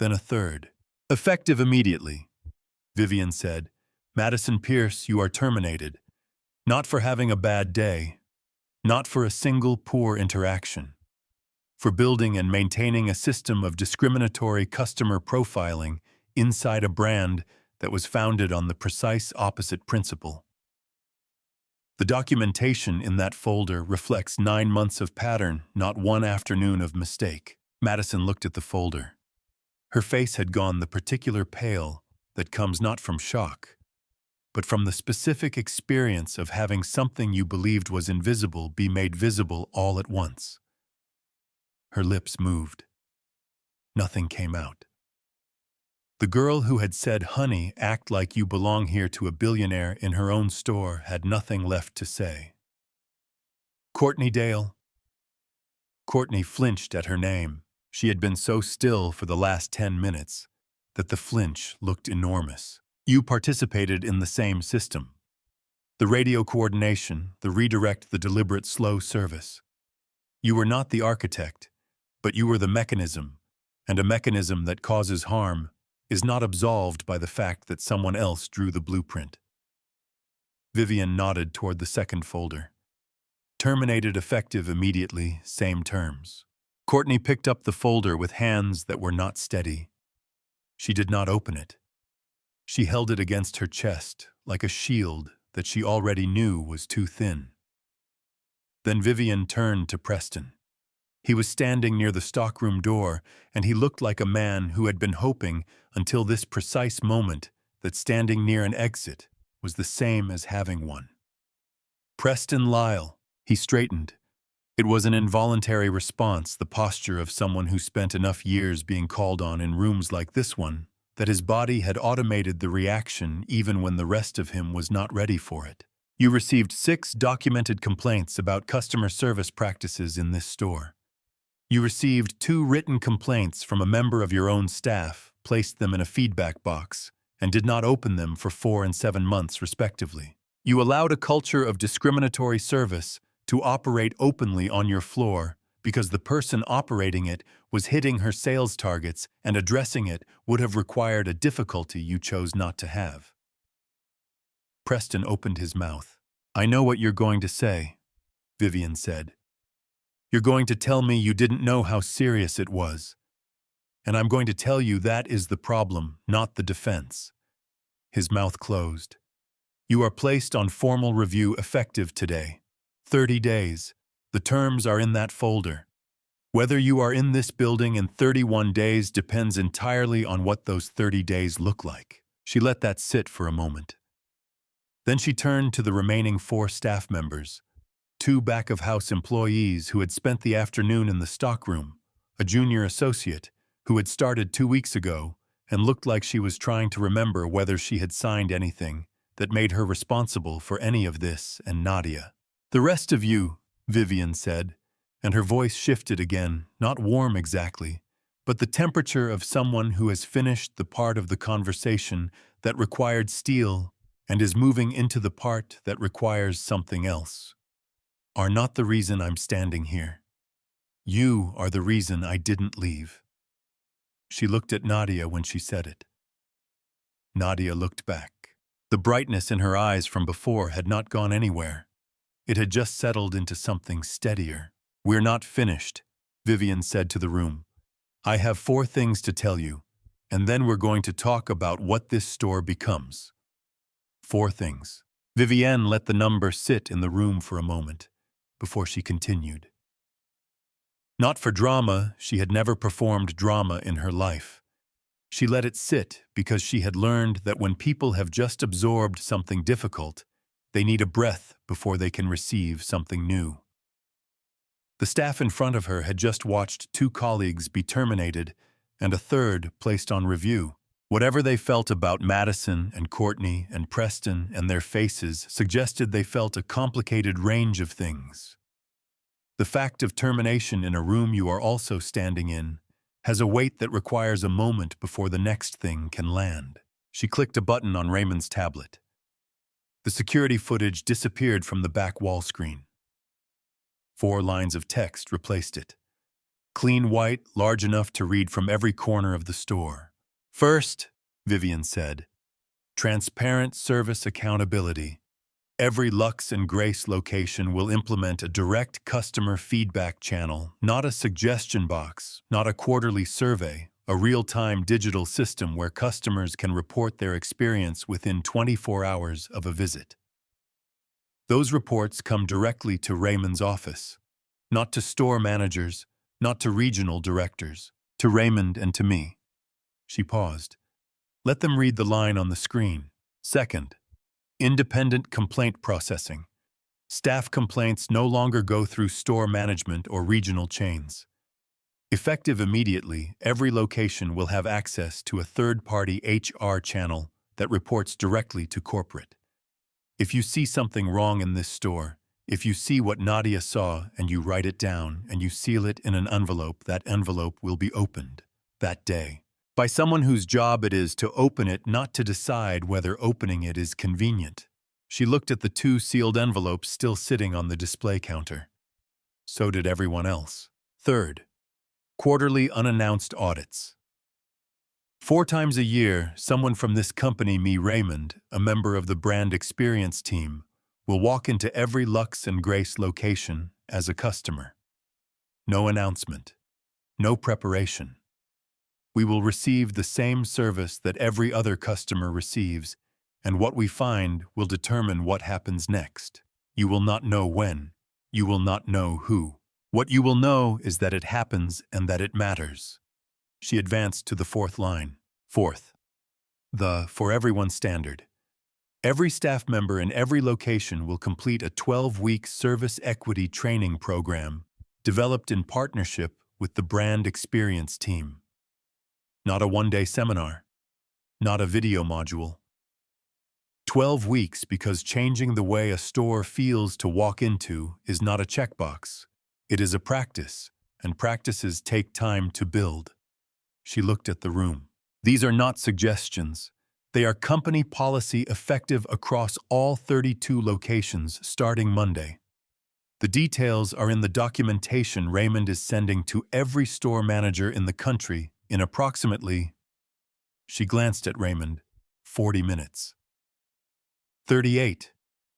then a third. Effective immediately, Vivienne said. Madison Pierce, you are terminated. Not for having a bad day, not for a single poor interaction, for building and maintaining a system of discriminatory customer profiling inside a brand that was founded on the precise opposite principle. The documentation in that folder reflects 9 months of pattern, not one afternoon of mistake. Madison looked at the folder. Her face had gone the particular pale that comes not from shock, but from the specific experience of having something you believed was invisible be made visible all at once. Her lips moved. Nothing came out. The girl who had said, "Honey, act like you belong here," to a billionaire in her own store had nothing left to say. Courtney Dale. Courtney flinched at her name. She had been so still for the last 10 minutes that the flinch looked enormous. You participated in the same system. The radio coordination, the redirect, the deliberate slow service. You were not the architect, but you were the mechanism, and a mechanism that causes harm is not absolved by the fact that someone else drew the blueprint. Vivienne nodded toward the second folder. Terminated effective immediately, same terms. Courtney picked up the folder with hands that were not steady. She did not open it. She held it against her chest like a shield that she already knew was too thin. Then Vivienne turned to Preston. He was standing near the stockroom door, and he looked like a man who had been hoping until this precise moment that standing near an exit was the same as having one. Preston Lyle. He straightened. It was an involuntary response, the posture of someone who spent enough years being called on in rooms like this one, that his body had automated the reaction even when the rest of him was not ready for it. You received 6 documented complaints about customer service practices in this store. You received 2 written complaints from a member of your own staff, placed them in a feedback box, and did not open them for 4 and 7 months, respectively. You allowed a culture of discriminatory service to operate openly on your floor because the person operating it was hitting her sales targets, and addressing it would have required a difficulty you chose not to have. Preston opened his mouth. I know what you're going to say, Vivienne said. You're going to tell me you didn't know how serious it was. And I'm going to tell you that is the problem, not the defense. His mouth closed. You are placed on formal review effective today. 30 days. The terms are in that folder. Whether you are in this building in 31 days depends entirely on what those 30 days look like. She let that sit for a moment. Then she turned to the remaining 4 staff members, 2 back-of-house employees who had spent the afternoon in the stockroom, a junior associate who had started 2 weeks ago and looked like she was trying to remember whether she had signed anything that made her responsible for any of this, and Nadia. The rest of you, Vivienne said, and her voice shifted again, not warm exactly, but the temperature of someone who has finished the part of the conversation that required steel and is moving into the part that requires something else, are not the reason I'm standing here. You are the reason I didn't leave. She looked at Nadia when she said it. Nadia looked back. The brightness in her eyes from before had not gone anywhere. It had just settled into something steadier. We're not finished, Vivienne said to the room. I have 4 things to tell you, and then we're going to talk about what this store becomes. 4 things. Vivienne let the number sit in the room for a moment before she continued. Not for drama, she had never performed drama in her life. She let it sit because she had learned that when people have just absorbed something difficult, they need a breath before they can receive something new. The staff in front of her had just watched 2 colleagues be terminated and a 3rd placed on review. Whatever they felt about Madison and Courtney and Preston and their faces suggested they felt a complicated range of things. The fact of termination in a room you are also standing in has a weight that requires a moment before the next thing can land. She clicked a button on Raymond's tablet. The security footage disappeared from the back wall screen. 4 lines of text replaced it. Clean white, large enough to read from every corner of the store. First, Vivienne said, transparent service accountability. Every Lux and Grace location will implement a direct customer feedback channel, not a suggestion box, not a quarterly survey, a real-time digital system where customers can report their experience within 24 hours of a visit. Those reports come directly to Raymond's office, not to store managers, not to regional directors, to Raymond and to me. She paused. Let them read the line on the screen. Second, independent complaint processing. Staff complaints no longer go through store management or regional chains. Effective immediately, every location will have access to a third-party HR channel that reports directly to corporate. If you see something wrong in this store, if you see what Nadia saw and you write it down and you seal it in an envelope, that envelope will be opened that day by someone whose job it is to open it, not to decide whether opening it is convenient. She looked at the 2 sealed envelopes still sitting on the display counter. So did everyone else. Third, quarterly unannounced audits. 4 times a year, someone from this company, me, Raymond, a member of the brand experience team, will walk into every Lux and Grace location as a customer. No announcement. No preparation. We will receive the same service that every other customer receives, and what we find will determine what happens next. You will not know when. You will not know who. What you will know is that it happens and that it matters. She advanced to the 4th line. 4th, the for everyone standard. Every staff member in every location will complete a 12-week service equity training program developed in partnership with the brand experience team. Not a one-day seminar, not a video module. 12 weeks because changing the way a store feels to walk into is not a checkbox. It is a practice, and practices take time to build. She looked at the room. These are not suggestions. They are company policy effective across all 32 locations starting Monday. The details are in the documentation Raymond is sending to every store manager in the country in approximately, she glanced at Raymond, 40 minutes. 38,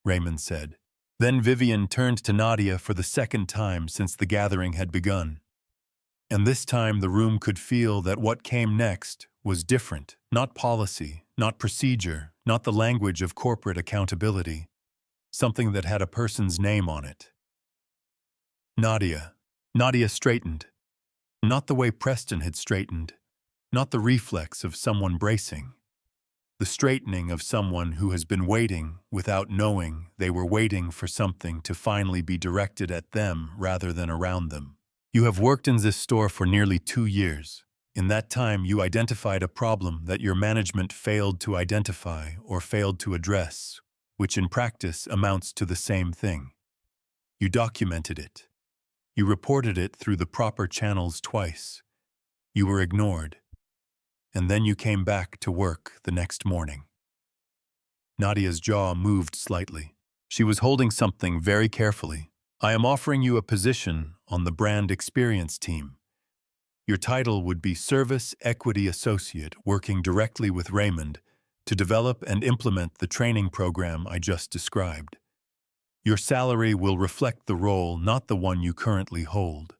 Raymond said. Then Vivienne turned to Nadia for the second time since the gathering had begun. And this time the room could feel that what came next was different, not policy, not procedure, not the language of corporate accountability, something that had a person's name on it. Nadia. Nadia straightened. Not the way Preston had straightened, not the reflex of someone bracing. The straightening of someone who has been waiting without knowing they were waiting for something to finally be directed at them rather than around them. You have worked in this store for nearly 2 years. In that time, you identified a problem that your management failed to identify or failed to address, which in practice amounts to the same thing. You documented it. You reported it through the proper channels twice. You were ignored. And then you came back to work the next morning. Nadia's jaw moved slightly. She was holding something very carefully. I am offering you a position on the brand experience team. Your title would be Service Equity Associate, working directly with Raymond to develop and implement the training program I just described. Your salary will reflect the role, not the one you currently hold.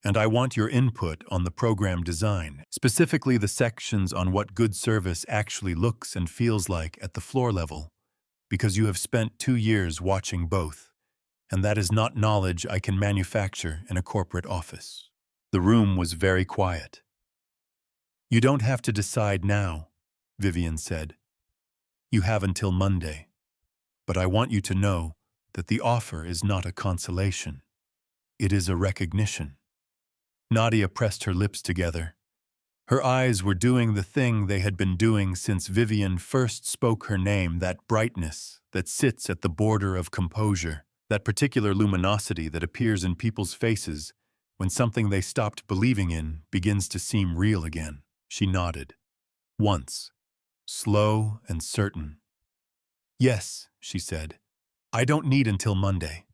And I want your input on the program design, specifically the sections on what good service actually looks and feels like at the floor level, because you have spent 2 years watching both, and that is not knowledge I can manufacture in a corporate office. The room was very quiet. You don't have to decide now, Vivienne said. You have until Monday. But I want you to know that the offer is not a consolation. It is a recognition. Nadia pressed her lips together. Her eyes were doing the thing they had been doing since Vivienne first spoke her name, that brightness that sits at the border of composure, that particular luminosity that appears in people's faces when something they stopped believing in begins to seem real again. She nodded. Once. Slow and certain. Yes, she said. I don't need until Monday.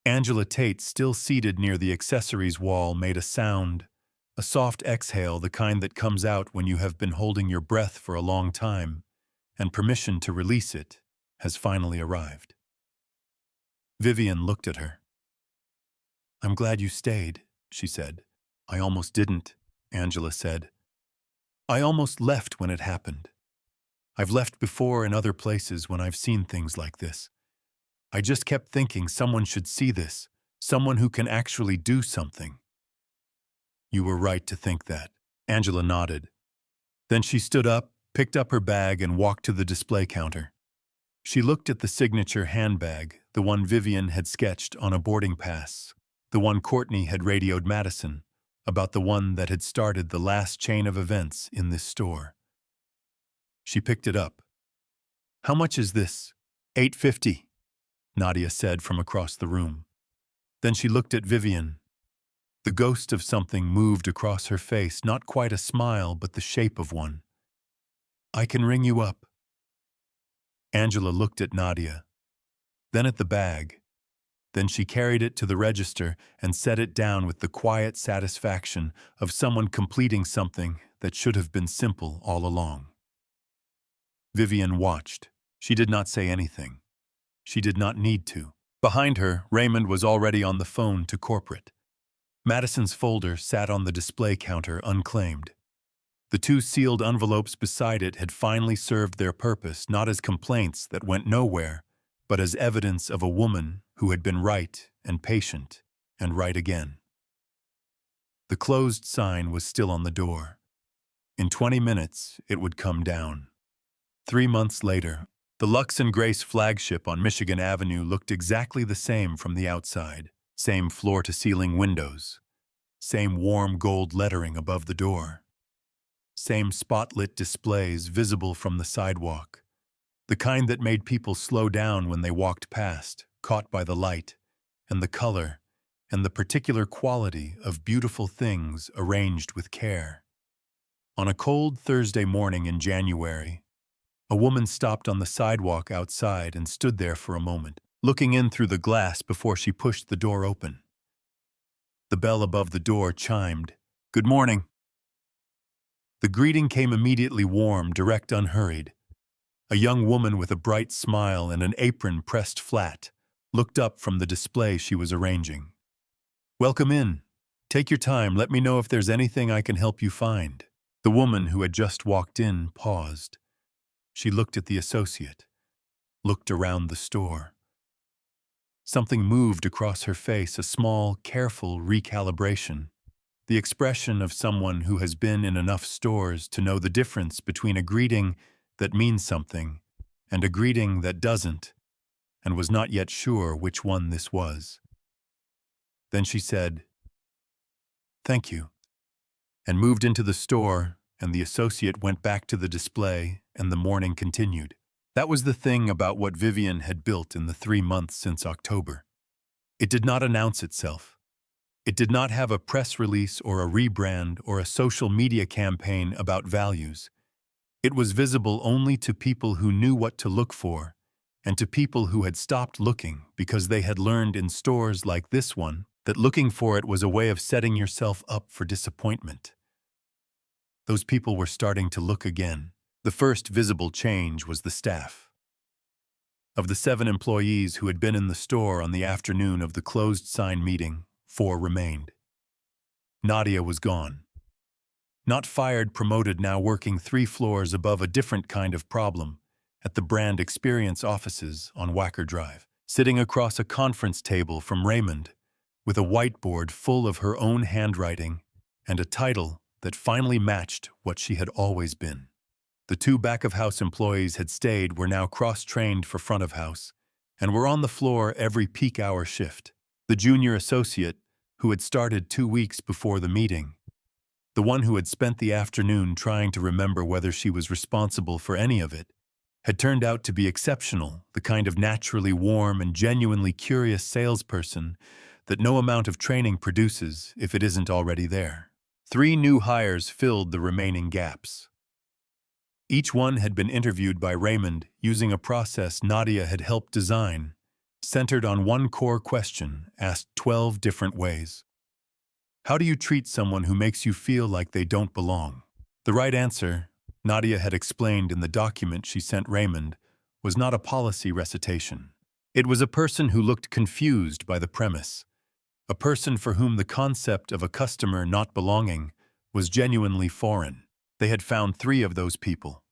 Angela Tate, still seated near the accessories wall, made a sound, a soft exhale, the kind that comes out when you have been holding your breath for a long time, and permission to release it has finally arrived. Vivienne looked at her. I'm glad you stayed, she said. I almost didn't, Angela said. I almost left when it happened. I've left before in other places when I've seen things like this. I just kept thinking someone should see this, someone who can actually do something. You were right to think that, Angela nodded. Then she stood up, picked up her bag, and walked to the display counter. She looked at the signature handbag, the one Vivienne had sketched on a boarding pass, the one Courtney had radioed Madison, about the one that had started the last chain of events in this store. She picked it up. How much is this? $8.50. Nadia said from across the room. Then she looked at Vivienne. The ghost of something moved across her face, not quite a smile, but the shape of one. I can ring you up. Angela looked at Nadia, then at the bag. Then she carried it to the register and set it down with the quiet satisfaction of someone completing something that should have been simple all along. Vivienne watched. She did not say anything. She did not need to. Behind her, Raymond was already on the phone to corporate. Madison's folder sat on the display counter unclaimed. The 2 sealed envelopes beside it had finally served their purpose, not as complaints that went nowhere, but as evidence of a woman who had been right and patient and right again. The closed sign was still on the door. In 20 minutes, it would come down. 3 months later, the Lux and Grace flagship on Michigan Avenue looked exactly the same from the outside. Same floor-to-ceiling windows. Same warm gold lettering above the door. Same spotlit displays visible from the sidewalk. The kind that made people slow down when they walked past, caught by the light, and the color, and the particular quality of beautiful things arranged with care. On a cold Thursday morning in January, a woman stopped on the sidewalk outside and stood there for a moment, looking in through the glass before she pushed the door open. The bell above the door chimed. Good morning. The greeting came immediately warm, direct, unhurried. A young woman with a bright smile and an apron pressed flat looked up from the display she was arranging. "Welcome in. Take your time. Let me know if there's anything I can help you find." The woman who had just walked in paused. She looked at the associate, looked around the store. Something moved across her face, a small, careful recalibration. The expression of someone who has been in enough stores to know the difference between a greeting that means something and a greeting that doesn't, and was not yet sure which one this was. Then she said, "Thank you," and moved into the store, and the associate went back to the display, and the morning continued. That was the thing about what Vivienne had built in the 3 months since October. It did not announce itself. It did not have a press release or a rebrand or a social media campaign about values. It was visible only to people who knew what to look for, and to people who had stopped looking because they had learned in stores like this one that looking for it was a way of setting yourself up for disappointment. Those people were starting to look again. The first visible change was the staff. Of the 7 employees who had been in the store on the afternoon of the closed sign meeting, 4 remained. Nadia was gone. Not fired, promoted, now working 3 floors above a different kind of problem at the Brand Experience offices on Wacker Drive, sitting across a conference table from Raymond with a whiteboard full of her own handwriting and a title that finally matched what she had always been. The 2 back-of-house employees had stayed, were now cross-trained for front-of-house, and were on the floor every peak-hour shift. The junior associate, who had started 2 weeks before the meeting, the one who had spent the afternoon trying to remember whether she was responsible for any of it, had turned out to be exceptional, the kind of naturally warm and genuinely curious salesperson that no amount of training produces if it isn't already there. 3 new hires filled the remaining gaps. Each one had been interviewed by Raymond using a process Nadia had helped design, centered on one core question, asked 12 different ways. How do you treat someone who makes you feel like they don't belong? The right answer, Nadia had explained in the document she sent Raymond, was not a policy recitation. It was a person who looked confused by the premise, a person for whom the concept of a customer not belonging was genuinely foreign. They had found 3 of those people.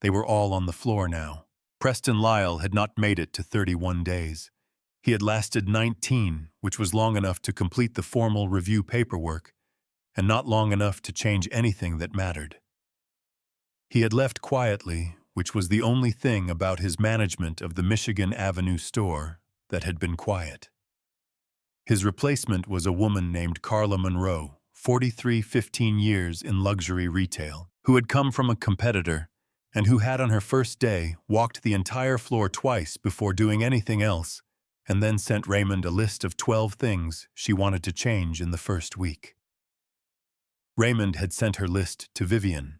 They were all on the floor now. Preston Lyle had not made it to 31 days. He had lasted 19, which was long enough to complete the formal review paperwork, and not long enough to change anything that mattered. He had left quietly, which was the only thing about his management of the Michigan Avenue store that had been quiet. His replacement was a woman named Carla Monroe, 43, 15 years in luxury retail, who had come from a competitor and who had on her first day walked the entire floor twice before doing anything else, and then sent Raymond a list of 12 things she wanted to change in the first week. Raymond had sent her list to Vivienne.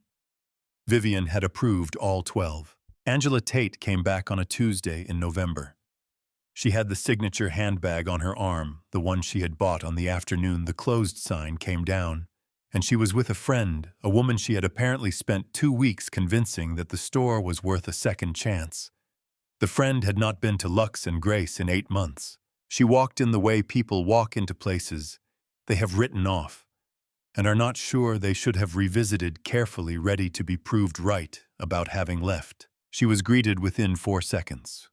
Vivienne had approved all 12. Angela Tate came back on a Tuesday in November. She had the signature handbag on her arm, the one she had bought on the afternoon the closed sign came down, and she was with a friend, a woman she had apparently spent 2 weeks convincing that the store was worth a second chance. The friend had not been to Lux and Grace in 8 months. She walked in the way people walk into places they have written off, and are not sure they should have revisited carefully, ready to be proved right about having left. She was greeted within 4 seconds.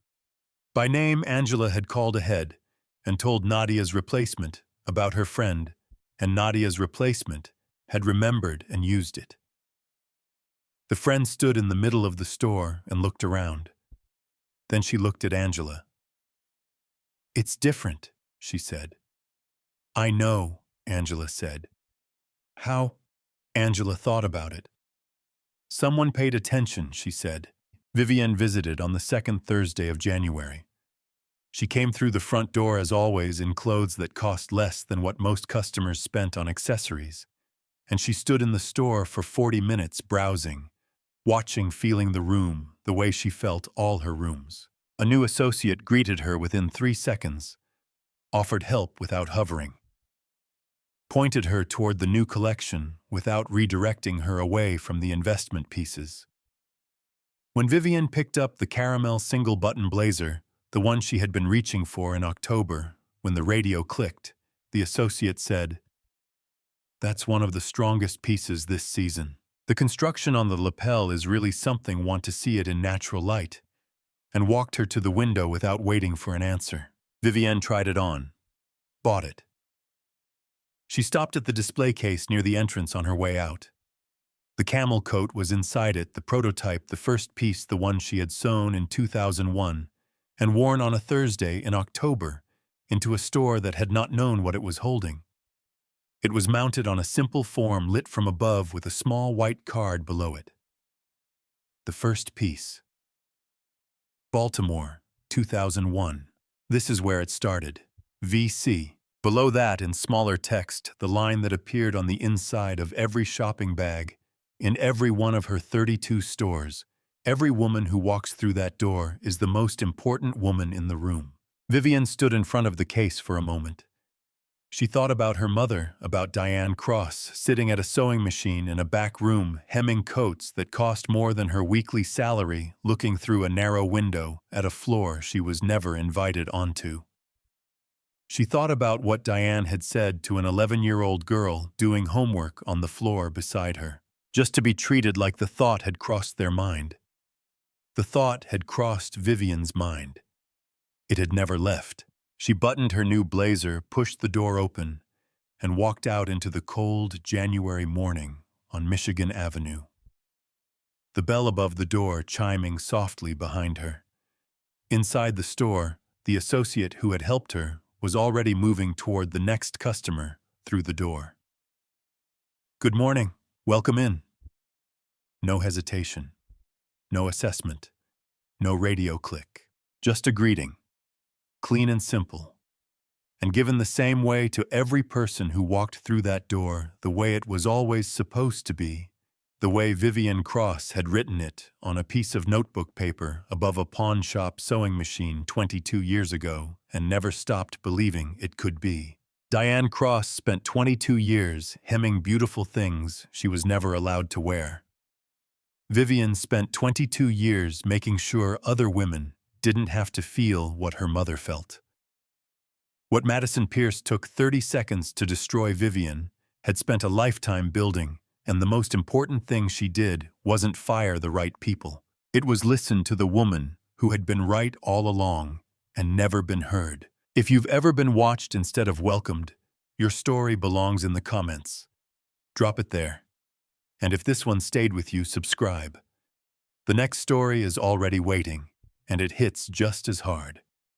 By name, Angela had called ahead and told Nadia's replacement about her friend, and Nadia's replacement had remembered and used it. The friend stood in the middle of the store and looked around. Then she looked at Angela. "It's different," she said. "I know," Angela said. "How?" Angela thought about it. "Someone paid attention," she said. Vivienne visited on the 2nd Thursday of January. She came through the front door as always in clothes that cost less than what most customers spent on accessories, and she stood in the store for 40 minutes browsing, watching, feeling the room the way she felt all her rooms. A new associate greeted her within 3 seconds, offered help without hovering, pointed her toward the new collection without redirecting her away from the investment pieces. When Vivienne picked up the caramel single-button blazer, the one she had been reaching for in October, when the radio clicked, the associate said, "That's one of the strongest pieces this season. The construction on the lapel is really something, want to see it in natural light," and walked her to the window without waiting for an answer. Vivienne tried it on. Bought it. She stopped at the display case near the entrance on her way out. The camel coat was inside it, the prototype, the first piece, the one she had sewn in 2001 and worn on a Thursday in October into a store that had not known what it was holding. It was mounted on a simple form lit from above with a small white card below it. The first piece. Baltimore, 2001. This is where it started. VC. Below that, in smaller text, the line that appeared on the inside of every shopping bag, in every one of her 32 stores. Every woman who walks through that door is the most important woman in the room. Vivienne stood in front of the case for a moment. She thought about her mother, about Vivienne Cross, sitting at a sewing machine in a back room, hemming coats that cost more than her weekly salary, looking through a narrow window at a floor she was never invited onto. She thought about what Diane had said to an 11-year-old girl doing homework on the floor beside her. Just to be treated like the thought had crossed their mind. The thought had crossed Vivienne's mind. It had never left. She buttoned her new blazer, pushed the door open, and walked out into the cold January morning on Michigan Avenue. The bell above the door chiming softly behind her. Inside the store, the associate who had helped her was already moving toward the next customer through the door. "Good morning. Welcome in." No hesitation. No assessment. No radio click. Just a greeting. Clean and simple. And given the same way to every person who walked through that door, the way it was always supposed to be, the way Vivienne Cross had written it on a piece of notebook paper above a pawnshop sewing machine 22 years ago and never stopped believing it could be. Vivienne Cross spent 22 years hemming beautiful things she was never allowed to wear. Vivienne spent 22 years making sure other women didn't have to feel what her mother felt. What Madison Pierce took 30 seconds to destroy Vivienne had spent a lifetime building, and the most important thing she did wasn't fire the right people. It was listen to the woman who had been right all along and never been heard. If you've ever been watched instead of welcomed, your story belongs in the comments. Drop it there. And if this one stayed with you, subscribe. The next story is already waiting, and it hits just as hard.